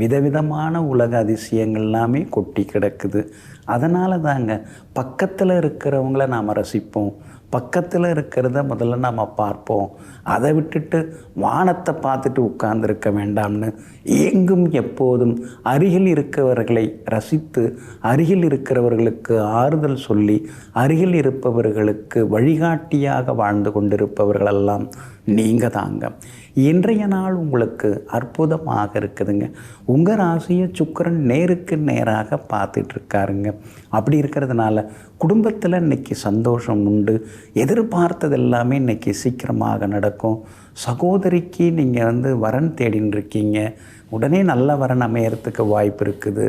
விதவிதமான உலக அதிசயங்கள் எல்லாமே கொட்டி கிடக்குது. அதனால தாங்க பக்கத்தில் இருக்கிறவங்கள நாம் ரசிப்போம். பக்கத்தில் இருக்கிறத முதல்ல நாம் பார்ப்போம். அதை விட்டுட்டு வானத்தை பார்த்துட்டு உட்கார்ந்துருக்க வேண்டாம்னு எங்கும் எப்போதும் அருகில் இருக்கிறவர்களை ரசித்து அருகில் இருக்கிறவர்களுக்கு ஆறுதல் சொல்லி அருகில் இருப்பவர்களுக்கு வழிகாட்டியாக வாழ்ந்து கொண்டிருப்பவர்களெல்லாம் நீங்கள் தாங்க. இன்றைய நாள் உங்களுக்கு அற்புதமாக இருக்குதுங்க. உங்கள் ராசியை சுக்கிரன் நேருக்கு நேராக பார்த்துட்ருக்காருங்க. அப்படி இருக்கிறதுனால குடும்பத்தில் இன்றைக்கி சந்தோஷம் உண்டு. எதிர்பார்த்தது எல்லாமே இன்றைக்கி சீக்கிரமாக நடக்கும். சகோதரிக்கு நீங்கள் வரன் தேடின்னு இருக்கீங்க. உடனே நல்ல வரன் அமையறதுக்கு வாய்ப்பு இருக்குது.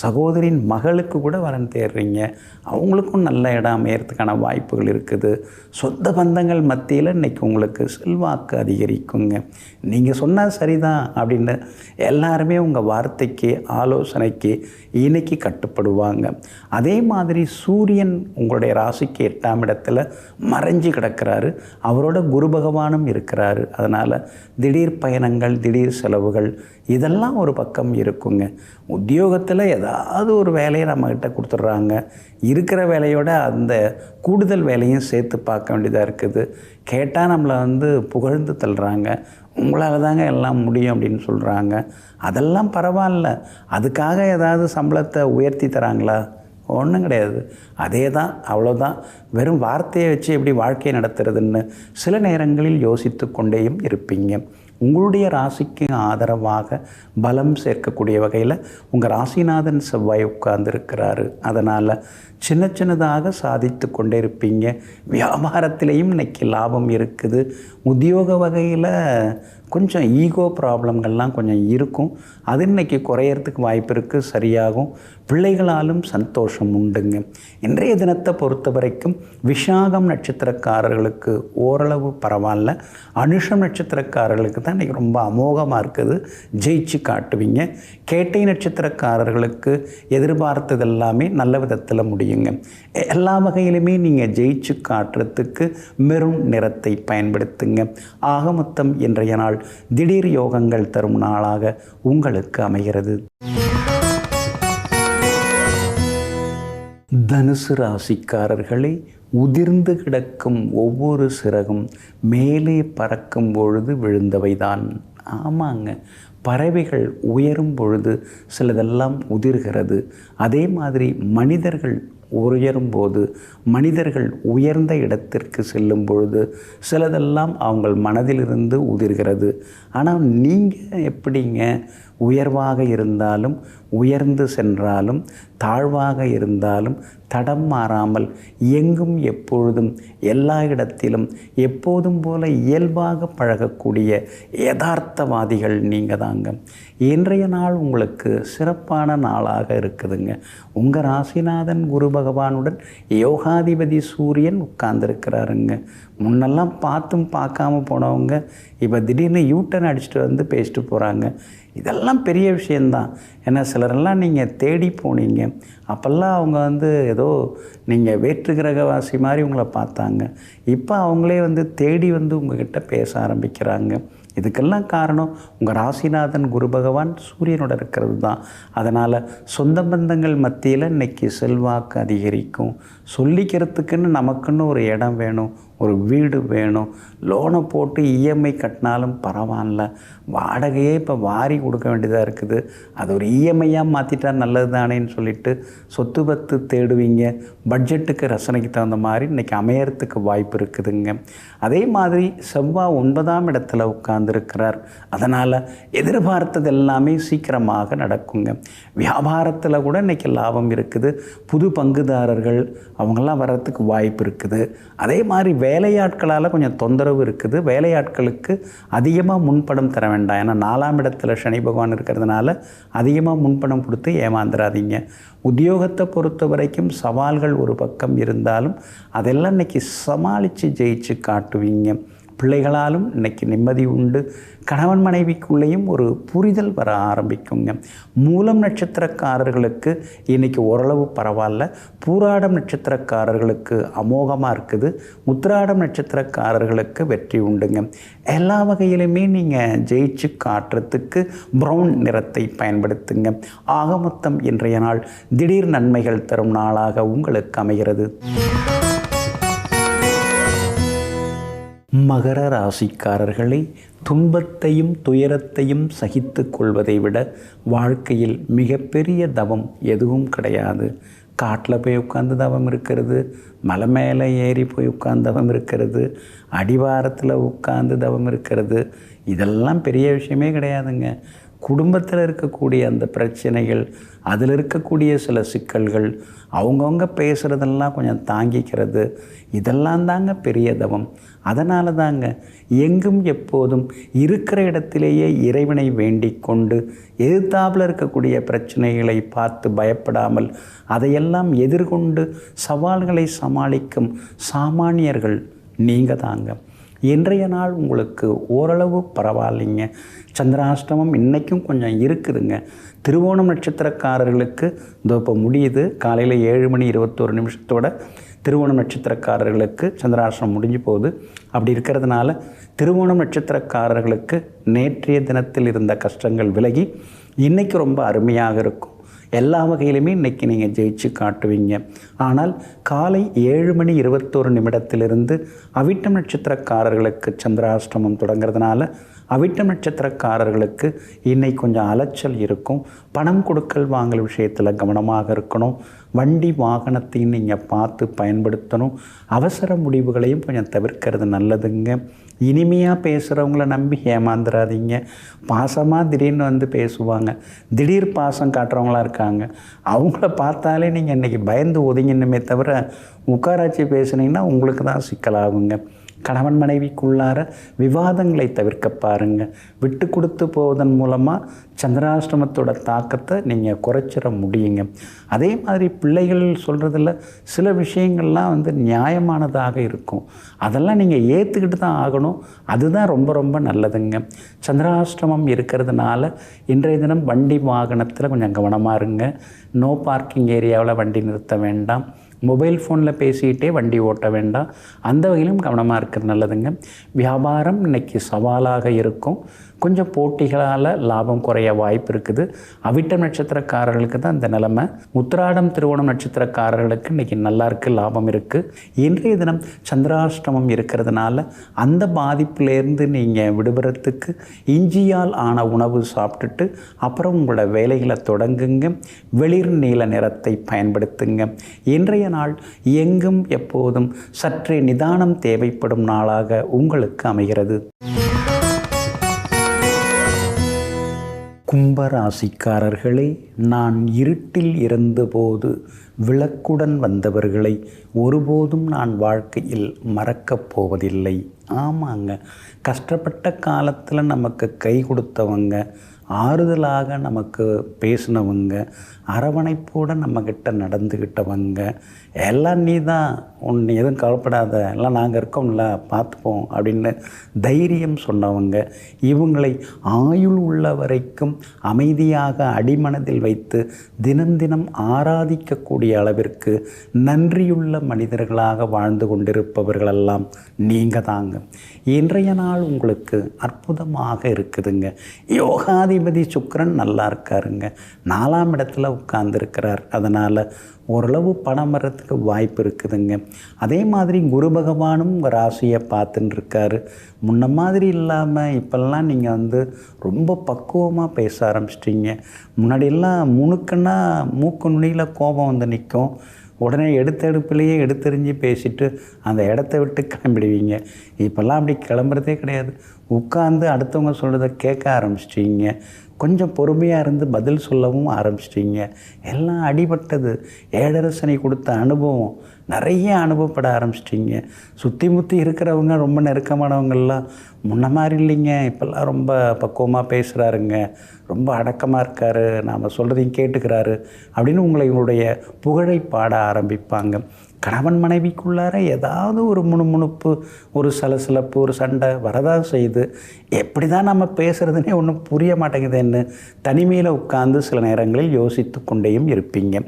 சகோதரின் மகளுக்கு கூட வரன் தேடுறீங்க. அவங்களுக்கும் நல்ல இடம் அமையறதுக்கான வாய்ப்புகள் இருக்குது. சொந்த பந்தங்கள் மத்தியில் இன்றைக்கி உங்களுக்கு செல்வாக்கு அதிகரிக்குங்க. நீங்கள் சொன்னால் சரிதான் அப்படின்னு எல்லாருமே உங்கள் வார்த்தைக்கு ஆலோசனைக்கு இன்றைக்கி கட்டுப்படுவாங்க. அதே மாதிரி சூரியன் உங்களுடைய ராசிக்கு 8ஆம் இடத்துல மறைஞ்சு கிடக்கிறாரு. அவரோட குரு பகவானும் இருக்கிறாரு. அதனால் திடீர் பயணங்கள், திடீர் செலவுகள் இதெல்லாம் ஒரு பக்கம் இருக்குங்க. உத்தியோகத்தில் ஏதாவது ஒரு வேலையை நம்மக்கிட்ட கொடுத்துட்றாங்க. இருக்கிற வேலையோட அந்த கூடுதல் வேலையும் சேர்த்து பார்க்க வேண்டியதாக இருக்குது. கேட்டால் நம்மளை புகழ்ந்து தள்ளுறாங்க. உங்களால் தாங்க எல்லாம் முடியும் அப்படின்னு சொல்கிறாங்க. அதெல்லாம் பரவாயில்ல. அதுக்காக ஏதாவது சம்பளத்தை உயர்த்தி தராங்களா? ஒன்றும் கிடையாது. அதே தான், அவ்வளோதான். வெறும் வார்த்தையை வச்சு எப்படி வாழ்க்கையை நடத்துறதுன்னு சில நேரங்களில் யோசித்து கொண்டேயும் இருப்பீங்க. உங்களுடைய ராசிக்கு ஆதரவாக பலம் சேர்க்கக்கூடிய வகையில் உங்கள் ராசிநாதன் செவ்வாய் உட்கார்ந்துருக்கிறாரு. அதனால் சின்ன சின்னதாக சாதித்து கொண்டே இருப்பீங்க. வியாபாரத்திலையும் இன்றைக்கி லாபம் இருக்குது. உத்தியோக வகையில் கொஞ்சம் ஈகோ ப்ராப்ளங்கள்லாம் கொஞ்சம் இருக்கும். அது இன்றைக்கி குறையறதுக்கு வாய்ப்பு இருக்குது, சரியாகும். பிள்ளைகளாலும் சந்தோஷம் உண்டுங்க. இன்றைய தினத்தை பொறுத்த வரைக்கும் விஷாகம் நட்சத்திரக்காரர்களுக்கு ஓரளவு பரவாயில்ல. அனுஷம் நட்சத்திரக்காரர்களுக்கு தான் இன்றைக்கி ரொம்ப அமோகமாக இருக்குது, ஜெயிச்சு காட்டுவீங்க. கேட்டை நட்சத்திரக்காரர்களுக்கு எதிர்பார்த்தது எல்லாமே நல்ல விதத்தில் முடியுங்க. எல்லா வகையிலுமே நீங்கள் ஜெயிச்சு காட்டுறதுக்கு மெரூன் நிறத்தை பயன்படுத்துங்க. ஆக மொத்தம் இன்றைய நாள் திடீர் யோகங்கள் தரும் நாளாக உங்களுக்கு அமைகிறது. தனுசு ராசிக்காரர்களே, உதிர்ந்து கிடக்கும் ஒவ்வொரு சிறகும் மேலே பறக்கும் பொழுது விழுந்தவைதான். ஆமாங்க, பறவைகள் உயரும் பொழுது சிலதெல்லாம் உதிர்கிறது. அதே மாதிரி மனிதர்கள் உயரும்போது, மனிதர்கள் உயர்ந்த இடத்திற்கு செல்லும் பொழுது சிலதெல்லாம் அவங்க மனதிலிருந்து உதிர்கிறது. ஆனால் நீங்கள் எப்படிங்க, உயர்வாக இருந்தாலும் உயர்ந்து சென்றாலும் தாழ்வாக இருந்தாலும் தடம் மாறாமல் எங்கும் எப்பொழுதும் எல்லா இடத்திலும் எப்போதும் போல இயல்பாக பழகக்கூடிய யதார்த்தவாதிகள் நீங்கள் தாங்க. இன்றைய நாள் உங்களுக்கு சிறப்பான நாளாக இருக்குதுங்க. உங்கள் ராசிநாதன் குரு பகவானுடன் யோகாதிபதி சூரியன் உட்கார்ந்துருக்கிறாருங்க. முன்னெல்லாம் பார்த்தும் பார்க்காம போனவங்க இப்போ திடீர்னு யூட்டன் அடிச்சுட்டு வந்து பேசிட்டு போகிறாங்க. இதெல்லாம் பெரிய விஷயந்தான். ஏன்னா சிலரெல்லாம் நீங்கள் தேடி போனீங்க, அப்போல்லாம் அவங்க ஏதோ நீங்கள் வேற்று கிரகவாசி மாதிரி உங்களை பார்த்தாங்க. இப்போ அவங்களே தேடி உங்கள்கிட்ட பேச ஆரம்பிக்கிறாங்க. இதுக்கெல்லாம் காரணம் உங்கள் ராசிநாதன் குரு பகவான் சூரியனோட இருக்கிறது தான். அதனால் சொந்த பந்தங்கள் மத்தியில் இன்றைக்கி செல்வாக்கு அதிகரிக்கும். சொல்லிக்கிறதுக்குன்னு நமக்குன்னு ஒரு இடம் வேணும், ஒரு வீடு வேணும். லோனை போட்டு இஎம்ஐ கட்டினாலும் பரவாயில்ல, வாடகையே இப்போ வாரி கொடுக்க வேண்டியதாக இருக்குது. அது ஒரு இஎம்ஐயாக மாற்றிட்டா நல்லது தானேன்னு சொல்லிட்டு சொத்து பத்து தேடுவீங்க. பட்ஜெட்டுக்கு ரசனைக்கு தகுந்த மாதிரி இன்றைக்கி அமையறதுக்கு வாய்ப்பு இருக்குதுங்க. அதே மாதிரி செவ்வாய் 9ஆம் இடத்துல உட்கார்ந்துருக்கிறார். அதனால் எதிர்பார்த்தது எல்லாமே சீக்கிரமாக நடக்குங்க. வியாபாரத்தில் கூட இன்றைக்கி லாபம் இருக்குது. புது பங்குதாரர்கள் அவங்கெல்லாம் வர்றதுக்கு வாய்ப்பு இருக்குது. அதே மாதிரி வேலையாட்களால் கொஞ்சம் தொந்தரவு இருக்குது. வேலையாட்களுக்கு அதிகமாக முன்பணம் தர வேண்டாம். ஏன்னா 4ஆம் இடத்துல சனி பகவான் இருக்கிறதுனால அதிகமாக முன்பணம் கொடுத்து ஏமாந்துடாதீங்க. உத்தியோகத்தை பொறுத்த வரைக்கும் சவால்கள் ஒரு பக்கம் இருந்தாலும் அதெல்லாம் இன்றைக்கி சமாளித்து ஜெயிச்சு காட்டுவீங்க. பிள்ளைகளாலும் இன்றைக்கி நிம்மதி உண்டு. கணவன் மனைவிக்குள்ளேயும் ஒரு புரிதல் வர ஆரம்பிக்குங்க. மூலம் நட்சத்திரக்காரர்களுக்கு இன்றைக்கி ஓரளவு பரவாயில்ல. பூராடம் நட்சத்திரக்காரர்களுக்கு அமோகமாக இருக்குது. உத்திராடம் நட்சத்திரக்காரர்களுக்கு வெற்றி உண்டுங்க. எல்லா வகையிலுமே நீங்கள் ஜெயிச்சு காட்டுறதுக்கு ப்ரௌன் நிறத்தை பயன்படுத்துங்க. ஆக மொத்தம் இன்றைய நாள் திடீர் நன்மைகள் தரும் நாளாக உங்களுக்கு அமைகிறது. மகர ராசிக்காரர்களே, துன்பத்தையும் துயரத்தையும் சகித்து கொள்வதை விட வாழ்க்கையில் மிகப்பெரிய தவம் எதுவும் கிடையாது. காட்டில் போய் உட்காந்து தவம் இருக்கிறது, மலை மேலே ஏறி போய் உட்காந்து தவம் இருக்கிறது, அடிவாரத்தில் உட்காந்து தவம் இருக்கிறது, இதெல்லாம் பெரிய விஷயமே கிடையாதுங்க. குடும்பத்தில் இருக்கக்கூடிய அந்த பிரச்சனைகள், அதில் இருக்கக்கூடிய சில சிக்கல்கள், அவங்கவுங்க பேசுகிறதெல்லாம் கொஞ்சம் தாங்கிக்கிறது, இதெல்லாம் தாங்க பெரிய தவம். அதனால தாங்க எங்கும் எப்போதும் இருக்கிற இடத்திலேயே இறைவனை வேண்டிக் கொண்டு எதிர்த்தாப்பில் இருக்கக்கூடிய பிரச்சனைகளை பார்த்து பயப்படாமல் அதையெல்லாம் எதிர்கொண்டு சவால்களை சமாளிக்கும் சாமானியர்கள் நீங்கள் தாங்க. இன்றைய நாள் உங்களுக்கு ஓரளவு பரவாயில்லைங்க. சந்திராஷ்டமம் இன்றைக்கும் கொஞ்சம் இருக்குதுங்க. திருவோணம் நட்சத்திரக்காரர்களுக்கு இப்போ முடியுது. காலையில் 7:21 திருவோணம் நட்சத்திரக்காரர்களுக்கு சந்திராஷ்டமம் முடிஞ்சு போகுது. அப்படி இருக்கிறதுனால திருவோணம் நட்சத்திரக்காரர்களுக்கு நேற்றைய தினத்தில் இருந்த கஷ்டங்கள் விலகி இன்றைக்கி ரொம்ப அருமையாக இருக்கும். எல்லா வகையிலுமே இன்றைக்கி நீங்கள் ஜெயிச்சு காட்டுவீங்க. ஆனால் காலை 7:21 அவிட்டம் நட்சத்திரக்காரர்களுக்கு சந்திராஷ்டமம் தொடங்கிறதுனால அவிட்டம் நட்சத்திரக்காரர்களுக்கு இன்னைக்கு கொஞ்சம் அலைச்சல் இருக்கும். பணம் கொடுக்கல் வாங்கல் விஷயத்தில் கவனமாக இருக்கணும். வண்டி வாகனத்தையும் நீங்கள் பார்த்து பயன்படுத்தணும். அவசர முடிவுகளையும் கொஞ்சம் தவிர்க்கிறது நல்லதுங்க. இனிமையாக பேசுகிறவங்கள நம்பி ஏமாந்துடாதீங்க. பாசமாக திடீர்னு வந்து பேசுவாங்க, திடீர் பாசம் காட்டுறவங்களாம் இருக்காங்க. அவங்கள பார்த்தாலே நீங்கள் இன்றைக்கி பயந்து ஒதுங்கினுமே தவிர உட்காராச்சி பேசுனீங்கன்னா உங்களுக்கு தான் சிக்கலாகுங்க. கணவன் மனைவிக்குள்ளார விவாதங்களை தவிர்க்க பாருங்கள். விட்டு கொடுத்து போவதன் மூலமாக சந்திராஷ்டமத்தோட தாக்கத்தை நீங்கள் குறைச்சிட முடியுங்க. அதே மாதிரி பிள்ளைகள் சொல்கிறதுல சில விஷயங்கள்லாம் வந்து நியாயமானதாக இருக்கும். அதெல்லாம் நீங்கள் ஏற்றுக்கிட்டு தான் ஆகணும். அதுதான் ரொம்ப ரொம்ப நல்லதுங்க. சந்திராஷ்டமம் இருக்கிறதுனால இன்றைய தினம் வண்டி வாகனத்தில் கொஞ்சம் கவனமாக இருங்க. நோ பார்க்கிங் ஏரியாவில் வண்டி நிறுத்த வேண்டாம். மொபைல் ஃபோனில் பேசிக்கிட்டே வண்டி ஓட்ட வேண்டாம். அந்த வகையிலும் கவனமாக இருக்கிறது நல்லதுங்க. வியாபாரம் இன்றைக்கி சவாலாக இருக்கும். கொஞ்சம் போட்டிகளால் லாபம் குறைய வாய்ப்பு இருக்குது. அவிட்டம் நட்சத்திரக்காரர்களுக்கு தான் இந்த நிலைமை. உத்திராடம் திருவோணம் நட்சத்திரக்காரர்களுக்கு இன்றைக்கி நல்லா இருக்குது, லாபம் இருக்குது. இன்றைய தினம் சந்திராஷ்டமம் இருக்கிறதுனால அந்த பாதிப்பிலேருந்து நீங்கள் விடுபடுறதுக்கு இஞ்சியால் ஆன உணவு சாப்பிட்டுட்டு அப்புறம் உங்களோட வேலைகளை தொடங்குங்க. வெளிர் நீல நிறத்தை பயன்படுத்துங்க. இன்றைய நாள் எங்கும் எப்போதும் சற்றே நிதானம் தேவைப்படும் நாளாக உங்களுக்கு அமைகிறது. கும்பராசிக்காரர்களே, நான் இருட்டில் இருந்தபோது விளக்குடன் வந்தவர்களை ஒருபோதும் நான் வாழ்க்கையில் மறக்கப் போவதில்லை. ஆமாங்க, கஷ்டப்பட்ட காலத்தில் நமக்கு கை கொடுத்தவங்க, ஆறுதலாக நமக்கு பேசினவங்க, அரவணைப்போடு நம்மக்கிட்ட நடந்துக்கிட்டவங்க, எல்லாம் நீ தான், ஒன்று எதுவும் கவலைப்படாத, எல்லாம் நாங்கள் இருக்கோம்ல, பார்த்துப்போம் அப்படின்னு தைரியம் சொன்னவங்க, இவங்களை ஆயுள் உள்ள வரைக்கும் அமைதியாக அடிமனதில் வைத்து தினம் தினம் ஆராதிக்கக்கூடிய அளவிற்கு நன்றியுள்ள மனிதர்களாக வாழ்ந்து கொண்டிருப்பவர்களெல்லாம் நீங்கள் தாங்க. இன்றைய நாள் உங்களுக்கு அற்புதமாக இருக்குதுங்க. யோகாதிபதி சுக்கிரன் நல்லா இருக்காருங்க, 4ஆம் இடத்துல உட்கார்ந்துருக்கிறார். அதனால் ஓரளவு பணம் வர்றதுக்கு வாய்ப்பு இருக்குதுங்க. அதே மாதிரி குரு பகவானும் உங்கள் ராசியை பார்த்துன்னு இருக்காரு. முன்ன மாதிரி இல்லாமல் இப்போல்லாம் நீங்கள் வந்து ரொம்ப பக்குவமாக பேச ஆரம்பிச்சிட்டிங்க. முன்னாடியெல்லாம் முணுக்குன்னா மூக்கு நுனியில் கோபம் வந்து நிற்கும். உடனே எடுத்தெடுப்புலேயே எடுத்தெறிஞ்சு பேசிட்டு அந்த இடத்த விட்டு கிளம்பிடுவீங்க. இப்போல்லாம் அப்படி கிளம்புறதே கிடையாது. உட்காந்து அடுத்தவங்க சொல்கிறத கேட்க ஆரம்பிச்சிட்டிங்க. கொஞ்சம் பொறுமையாக இருந்து பதில் சொல்லவும் ஆரம்பிச்சிட்டிங்க. எல்லாம் அடிபட்டது. ஏழரசனை கொடுத்த அனுபவம் நிறைய அனுபவப்பட ஆரம்பிச்சிட்டிங்க. சுற்றி முற்றி இருக்கிறவங்க ரொம்ப நெருக்கமானவங்கள்லாம் முன்ன மாதிரி இல்லைங்க. இப்போல்லாம் ரொம்ப பக்குவமாக பேசுகிறாருங்க, ரொம்ப அடக்கமாக இருக்கார், நாம் சொல்கிறதையும் கேட்டுக்கிறாரு அப்படின்னு உங்களுடைய புகழை பாட ஆரம்பிப்பாங்க. கணவன் மனைவிக்குள்ளார ஏதாவது ஒரு முணுமுணுப்பு, ஒரு சலசலப்பு, ஒரு சண்டை வரதான் செய்யுது. எப்படி தான் நம்ம பேசுகிறதுனே ஒன்றும் புரிய மாட்டேங்குதுன்னு தனிமையில் உட்கார்ந்து சில நேரங்களில் யோசித்து கொண்டேயும் இருப்பீங்க.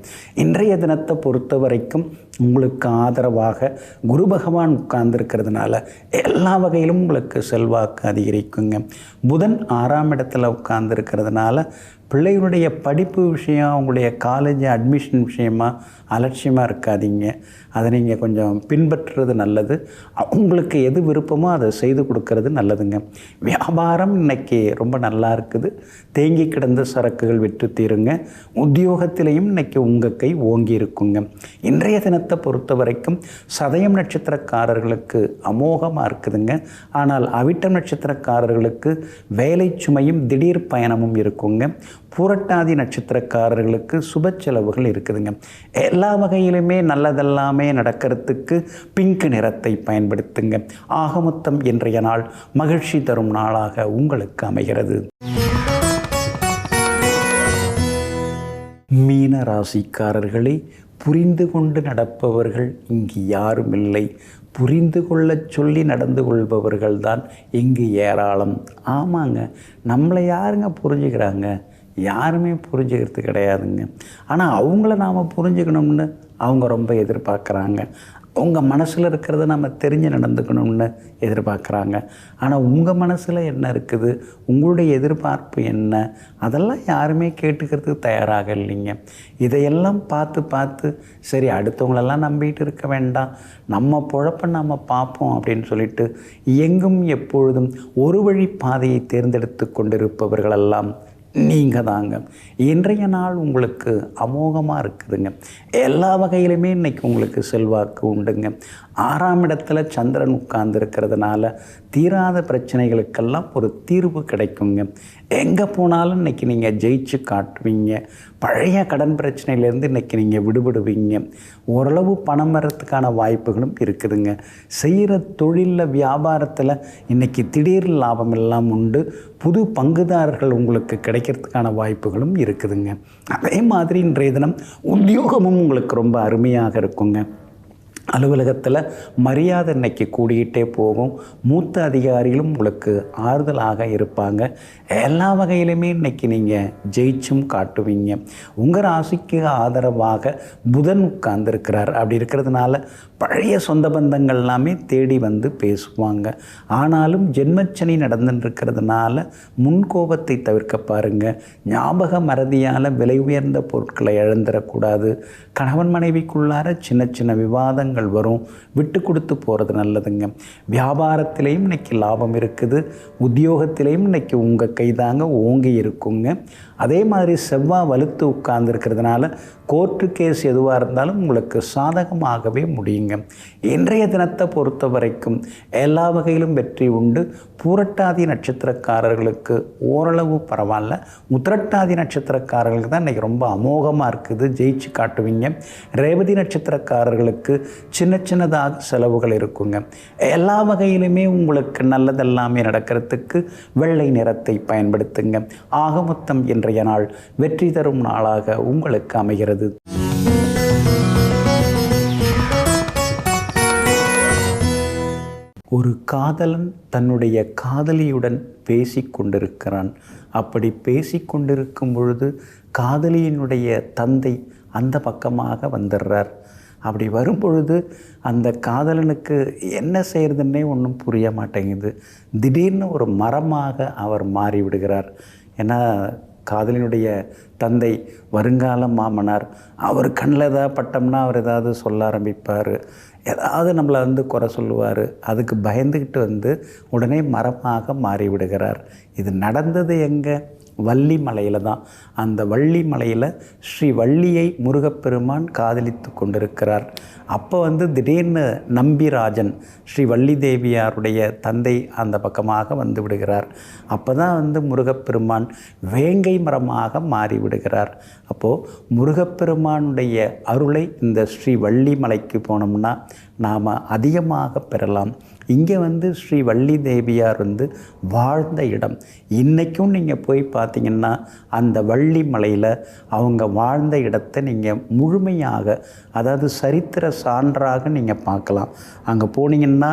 இன்றைய தினத்தை பொறுத்த வரைக்கும் உங்களுக்கு ஆதரவாக குரு பகவான் உட்கார்ந்துருக்கிறதுனால எல்லா வகையிலும் உங்களுக்கு செல்வாக்கு அதிகரிக்குங்க. புதன் 6ஆம் இடத்துல உட்கார்ந்துருக்கிறதுனால பிள்ளைகளுடைய படிப்பு விஷயம், அவங்களுடைய காலேஜ் அட்மிஷன் விஷயமாக அலட்சியமாக இருக்காதீங்க. அதை நீங்கள் கொஞ்சம் பின்பற்றுறது நல்லது. உங்களுக்கு எது விருப்பமோ அதை செய்து கொடுக்கறது நல்லதுங்க. வியாபாரம் இன்றைக்கி ரொம்ப நல்லா இருக்குது. தேங்கி கிடந்த சரக்குகள் விற்று தீருங்க. உத்தியோகத்திலையும் இன்றைக்கி உங்கள் கை ஓங்கி இருக்குங்க. இன்றைய தினத்தை பொறுத்த வரைக்கும் சதயம் நட்சத்திரக்காரர்களுக்கு அமோகமாக இருக்குதுங்க. ஆனால் அவிட்டம் நட்சத்திரக்காரர்களுக்கு வேலை சுமையும் திடீர் பயணமும் இருக்குங்க. பூரட்டாதி நட்சத்திரக்காரர்களுக்கு சுப செலவுகள் இருக்குதுங்க. எல்லா வகையிலுமே நல்லதெல்லாமே நடக்கிறதுக்கு பிங்க் நிறத்தை பயன்படுத்துங்க. ஆக மொத்தம் இன்றைய நாள் மகிழ்ச்சி தரும் நாளாக உங்களுக்கு அமைகிறது. மீன ராசிக்காரர்களே, புரிந்து கொண்டு நடப்பவர்கள் இங்கு யாரும் இல்லை. புரிந்து கொள்ள சொல்லி நடந்து கொள்பவர்கள் தான் இங்கு ஏராளம். ஆமாங்க, நம்மளை யாருங்க புரிஞ்சுக்கிறாங்க? யாருமே புரிஞ்சுக்கிறது கிடையாதுங்க. ஆனால் அவங்கள நாம் புரிஞ்சுக்கணும்னு அவங்க ரொம்ப எதிர்பார்க்குறாங்க. உங்கள் மனசில் இருக்கிறத நம்ம தெரிஞ்சு நடந்துக்கணும்னு எதிர்பார்க்குறாங்க. ஆனால் உங்கள் மனசில் என்ன இருக்குது, உங்களுடைய எதிர்பார்ப்பு என்ன, அதெல்லாம் யாருமே கேட்டுக்கிறதுக்கு தயாராக இல்லைங்க. இதையெல்லாம் பார்த்து பார்த்து சரி அடுத்தவங்களெல்லாம் நம்பிட்டு இருக்க வேண்டாம், நம்ம பொழப்பை நம்ம பார்ப்போம் அப்படின்னு சொல்லிட்டு எங்கும் எப்பொழுதும் ஒரு வழி பாதையை தேர்ந்தெடுத்து கொண்டிருப்பவர்களெல்லாம் நீங்கள் தாங்க. இன்றைய நாள் உங்களுக்கு அமோகமாக இருக்குதுங்க. எல்லா வகையிலுமே இன்றைக்கி உங்களுக்கு செல்வாக்கு உண்டுங்க. 6ஆம் இடத்துல சந்திரன் உட்கார்ந்து இருக்கிறதுனால தீராத பிரச்சனைகளுக்கெல்லாம் ஒரு தீர்வு கிடைக்குங்க. எங்கே போனாலும் இன்றைக்கி நீங்கள் ஜெயிச்சு காட்டுவீங்க. பழைய கடன் பிரச்சனையிலேருந்து இன்றைக்கி நீங்கள் விடுபடுவீங்க. ஓரளவு பணம் வர்றதுக்கான வாய்ப்புகளும் இருக்குதுங்க. செய்கிற தொழிலில் வியாபாரத்தில் இன்றைக்கி திடீர் லாபம் எல்லாம் உண்டு. புது பங்குதாரர்கள் உங்களுக்கு கிடைக்கிறதுக்கான வாய்ப்புகளும் இருக்குதுங்க. அதே மாதிரி இன்றைய தினம் உத்தியோகமும் உங்களுக்கு ரொம்ப அருமையாக இருக்குங்க. அலுவலகத்தில் மரியாதை இன்னைக்கு கூடிக்கிட்டே போகும். மூத்த அதிகாரிகளும் உங்களுக்கு ஆறுதலாக இருப்பாங்க. எல்லா வகையிலுமே இன்றைக்கி நீங்கள் ஜெயிச்சும் காட்டுவீங்க. உங்கள் ராசிக்கு ஆதரவாக புதன் உட்கார்ந்துருக்கிறார். அப்படி இருக்கிறதுனால பழைய சொந்த பந்தங்கள் எல்லாமே தேடி வந்து பேசுவாங்க. ஆனாலும் ஜென்மச்சனி நடந்துட்டுருக்கிறதுனால முன்கோபத்தை தவிர்க்க பாருங்கள். ஞாபக மறதியால் விலை உயர்ந்த பொருட்களை இழந்துடக்கூடாது. கணவன் மனைவிக்குள்ளார சின்ன சின்ன விவாதங்கள் வரும். விட்டு கொடுத்து போகிறது நல்லதுங்க. வியாபாரத்திலையும் இன்னைக்கு லாபம் இருக்குது. உத்தியோகத்திலையும் இன்னைக்கு உங்கள் கைதாங்க ஓங்கி இருக்குங்க. அதே மாதிரி செவ்வாய் வலுத்து உட்கார்ந்துருக்கிறதுனால கோர்ட்டு கேஸ் எதுவாக இருந்தாலும் உங்களுக்கு சாதகமாகவே முடியுங்க. இன்றைய தினத்தை பொறுத்த வரைக்கும் எல்லா வகையிலும் வெற்றி உண்டு. பூரட்டாதி நட்சத்திரக்காரர்களுக்கு ஓரளவு பரவாயில்ல. உத்திரட்டாதி நட்சத்திரக்காரர்களுக்கு தான் இன்றைக்கி ரொம்ப அமோகமாக இருக்குது. ஜெயிச்சு காட்டுவீங்க. ரேவதி நட்சத்திரக்காரர்களுக்கு சின்ன சின்னதாக செலவுகள் இருக்குங்க. எல்லா வகையிலுமே உங்களுக்கு நல்லதெல்லாமே நடக்கிறதுக்கு வெள்ளை நிறத்தை பயன்படுத்துங்க. ஆக மொத்தம் இன்றைய நாள் வெற்றி தரும் நாளாக உங்களுக்கு அமைகிறது. ஒரு காதலன் தன்னுடைய காதலியுடன் பேசிக்கொண்டிருக்கிறான். அப்படி பேசிக்கொண்டிருக்கும் பொழுது காதலியினுடைய தந்தை அந்த பக்கமாக வந்துடுறார். அப்படி வரும்பொழுது அந்த காதலனுக்கு என்ன செய்கிறதுன்னே ஒன்றும் புரிய மாட்டேங்குது. திடீர்னு ஒரு மரமாக அவர் மாறிவிடுகிறார். ஏன்னா காதலினுடைய தந்தை வருங்கால மாமனார். அவர் கண்ணில் ஏதாவது பட்டோம்னா அவர் ஏதாவது சொல்ல ஆரம்பிப்பார். ஏதாவது நம்மளை குறை சொல்லுவார். அதுக்கு பயந்துக்கிட்டு உடனே மரமாக மாறிவிடுகிறார். இது நடந்தது எங்கே? வள்ளிமலையில் தான். அந்த வள்ளிமலையில் ஸ்ரீ வள்ளியை முருகப்பெருமான் காதலித்து கொண்டிருக்கிறார். அப்போ திடீர்னு நம்பிராஜன் ஸ்ரீ வள்ளி தேவியாருடைய தந்தை அந்த பக்கமாக வந்து விடுகிறார். அப்போ தான் முருகப்பெருமான் வேங்கை மரமாக மாறிவிடுகிறார். அப்போது முருகப்பெருமானுடைய அருளை இந்த ஸ்ரீ வள்ளிமலைக்கு போனோம்னா நாம் அதிகமாக பெறலாம். இங்கே ஸ்ரீ வள்ளி தேவியார் வாழ்ந்த இடம். இன்றைக்கும் நீங்கள் போய் பார்த்தீங்கன்னா அந்த வள்ளி மலையில் அவங்க வாழ்ந்த இடத்தை நீங்கள் முழுமையாக, அதாவது சரித்திர சான்றாக நீங்கள் பார்க்கலாம். அங்கே போனீங்கன்னா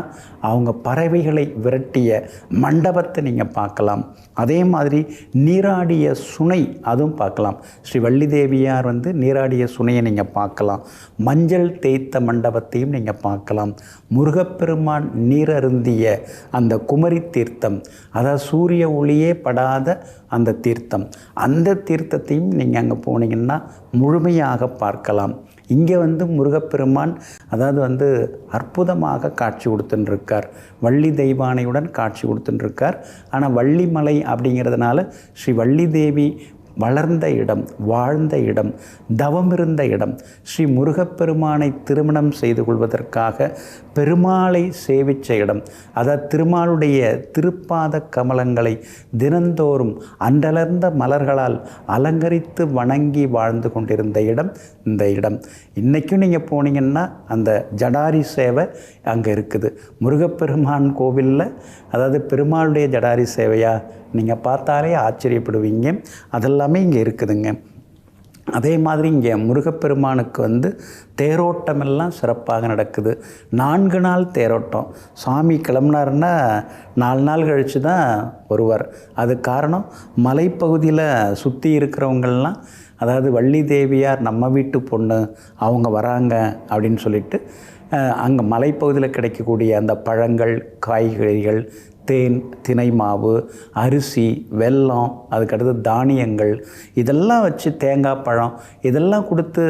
அவங்க பறவைகளை விரட்டிய மண்டபத்தை நீங்கள் பார்க்கலாம். அதே மாதிரி நீராடிய சுனை அதுவும் பார்க்கலாம். ஸ்ரீ வள்ளி தேவியார் நீராடிய சுனையை நீங்கள் பார்க்கலாம். மஞ்சள் தேய்த்த மண்டபத்தையும் நீங்கள் பார்க்கலாம். முருகப்பெருமான் நீரருந்திய அந்த குமரி தீர்த்தம், அதாவது சூரிய ஒளியே படாத அந்த தீர்த்தம், அந்த தீர்த்தத்தையும் நீங்கள் அங்கே போனீங்கன்னா முழுமையாக பார்க்கலாம். இங்கே முருகப்பெருமான் அதாவது அற்புதமாக காட்சி கொடுத்துட்டுருக்கார். வள்ளி தெய்வானையுடன் காட்சி கொடுத்துட்டுருக்கார். ஆனால் வள்ளிமலை அப்படிங்கிறதுனால ஸ்ரீ வள்ளி தேவி வளர்ந்த இடம், வாழ்ந்த இடம், தவம் இருந்த இடம். ஸ்ரீ முருகப்பெருமானை திருமணம் செய்து கொள்வதற்காக பெருமாளை சேவித்த இடம். அதாவது திருமாலுடைய திருப்பாத கமலங்களை தினந்தோறும் அன்றலர்ந்த மலர்களால் அலங்கரித்து வணங்கி வாழ்ந்து கொண்டிருந்த இடம் இந்த இடம். இன்றைக்கும் நீங்கள் போனீங்கன்னா அந்த ஜடாரி சேவை அங்கே இருக்குது. முருகப்பெருமான் கோவிலில், அதாவது பெருமாளுடைய ஜடாரி சேவையாக நீங்கள் பார்த்தாலே ஆச்சரியப்படுவீங்க. அதெல்லாமே இங்கே இருக்குதுங்க. அதே மாதிரி இங்கே முருகப்பெருமானுக்கு தேரோட்டமெல்லாம் சிறப்பாக நடக்குது. 4 நாள் தேரோட்டம். சாமி கிளம்புனாருன்னா 4 நாள் கழித்து தான் வருவார். அது காரணம் மலைப்பகுதியில் சுற்றி இருக்கிறவங்கள்லாம், அதாவது வள்ளி தேவியார் நம்ம வீட்டு பொண்ணு, அவங்க வராங்க அப்படின்னு சொல்லிட்டு அங்கே மலைப்பகுதியில் கிடைக்கக்கூடிய அந்த பழங்கள், காய்கறிகள், தேன், தினை மாவு, அரிசி, வெல்லம், அதுக்கடுத்து தானியங்கள், இதெல்லாம் வச்சு தேங்காய் பழம் இதெல்லாம் கொடுத்து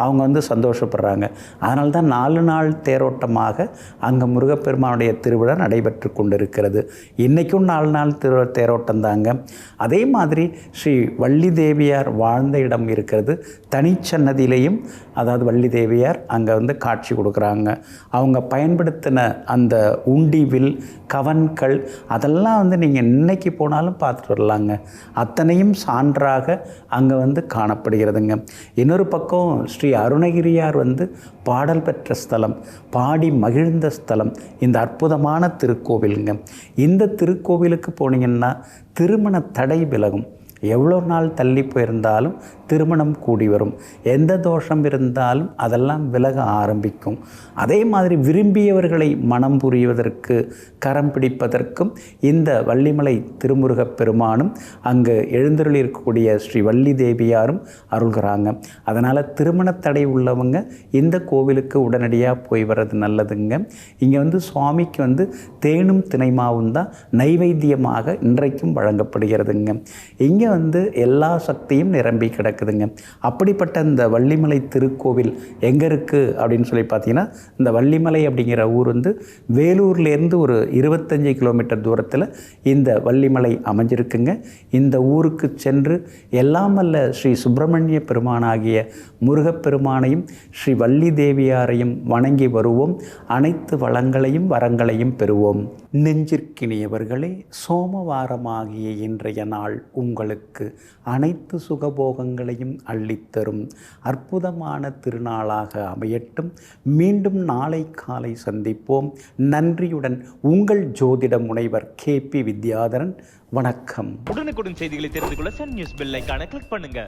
அவங்க வந்து சந்தோஷப்படுறாங்க. அதனால தான் 4 நாள் தேரோட்டமாக அங்கே முருகப்பெருமானுடைய திருவிழா நடைபெற்று கொண்டிருக்கிறது. இன்றைக்கும் 4 நாள் தேரோட்டம் தாங்க. அதே மாதிரி ஸ்ரீ வள்ளி தேவியார் வாழ்ந்த இடம் இருக்கிறது. தனிச்சன்னதியிலையும் அதாவது வள்ளி தேவியார் அங்கே வந்து காட்சி கொடுக்குறாங்க. அவங்க பயன்படுத்தின அந்த உண்டிவில், கவன்கள் அதெல்லாம் வந்து நீங்கள் இன்னைக்கு போனாலும் பார்த்துட்டு வரலாங்க. அத்தனையும் சான்றாக அங்கே வந்து காணப்படுகிறதுங்க. இன்னொரு பக்கம் ஸ்ரீ அருணகிரியார் வந்து பாடல் பெற்ற ஸ்தலம், பாடி மகிழ்ந்த ஸ்தலம் இந்த அற்புதமான திருக்கோவிலுங்க. இந்த திருக்கோவிலுக்கு போனீங்கன்னா திருமண தடை விலகும். எவ்வளோ நாள் தள்ளி போயிருந்தாலும் திருமணம் கூடி வரும். எந்த தோஷம் இருந்தாலும் அதெல்லாம் விலக ஆரம்பிக்கும். அதே மாதிரி விரும்பியவர்களை மனம் புரிவதற்கு, கரம் பிடிப்பதற்கும் இந்த வள்ளிமலை திருமுருகப் பெருமானும் அங்கு எழுந்தருளி இருக்கக்கூடிய ஸ்ரீ வள்ளி தேவியாரும் அருள்கிறாங்க. அதனால் திருமண தடை உள்ளவங்க இந்த கோவிலுக்கு உடனடியாக போய் வர்றது நல்லதுங்க. இங்கே வந்து சுவாமிக்கு வந்து தேனும் தினைமாவும் தான் நைவேத்தியமாக இன்றைக்கும் வழங்கப்படுகிறதுங்க. இங்கே வந்து எல்லா சக்தியும் நிரம்பி கிடக்குதுங்க. அப்படிப்பட்ட இந்த வள்ளிமலை திருக்கோவில் எங்கே இருக்குது அப்படின்னு சொல்லி பார்த்தீங்கன்னா, இந்த வள்ளிமலை அப்படிங்கிற ஊர் வந்து வேலூர்லேருந்து ஒரு 25 கிலோமீட்டர் தூரத்தில் இந்த வள்ளிமலை அமைஞ்சிருக்குங்க. இந்த ஊருக்கு சென்று எல்லாம் வல்ல ஸ்ரீ சுப்பிரமணிய பெருமானாகிய முருகப்பெருமானையும் ஸ்ரீ வள்ளி தேவியாரையும் வணங்கி வருவோம். அனைத்து வளங்களையும் வரங்களையும் பெறுவோம். நெஞ்சிற்கினியவர்களே, சோமவாரமாகிய இன்றைய நாள் உங்களுக்கு அனைத்து சுகபோகங்களையும் அள்ளித்தரும் அற்புதமான திருநாளாக அமையட்டும். மீண்டும் நாளை காலை சந்திப்போம். நன்றியுடன் உங்கள் ஜோதிட முனைவர் KP வித்யாதரன். வணக்கம். உடனுக்குடன் செய்திகளை தெரிந்து கொள்ள சன் நியூஸ் பெல் ஐகானை கிளிக் பண்ணுங்க.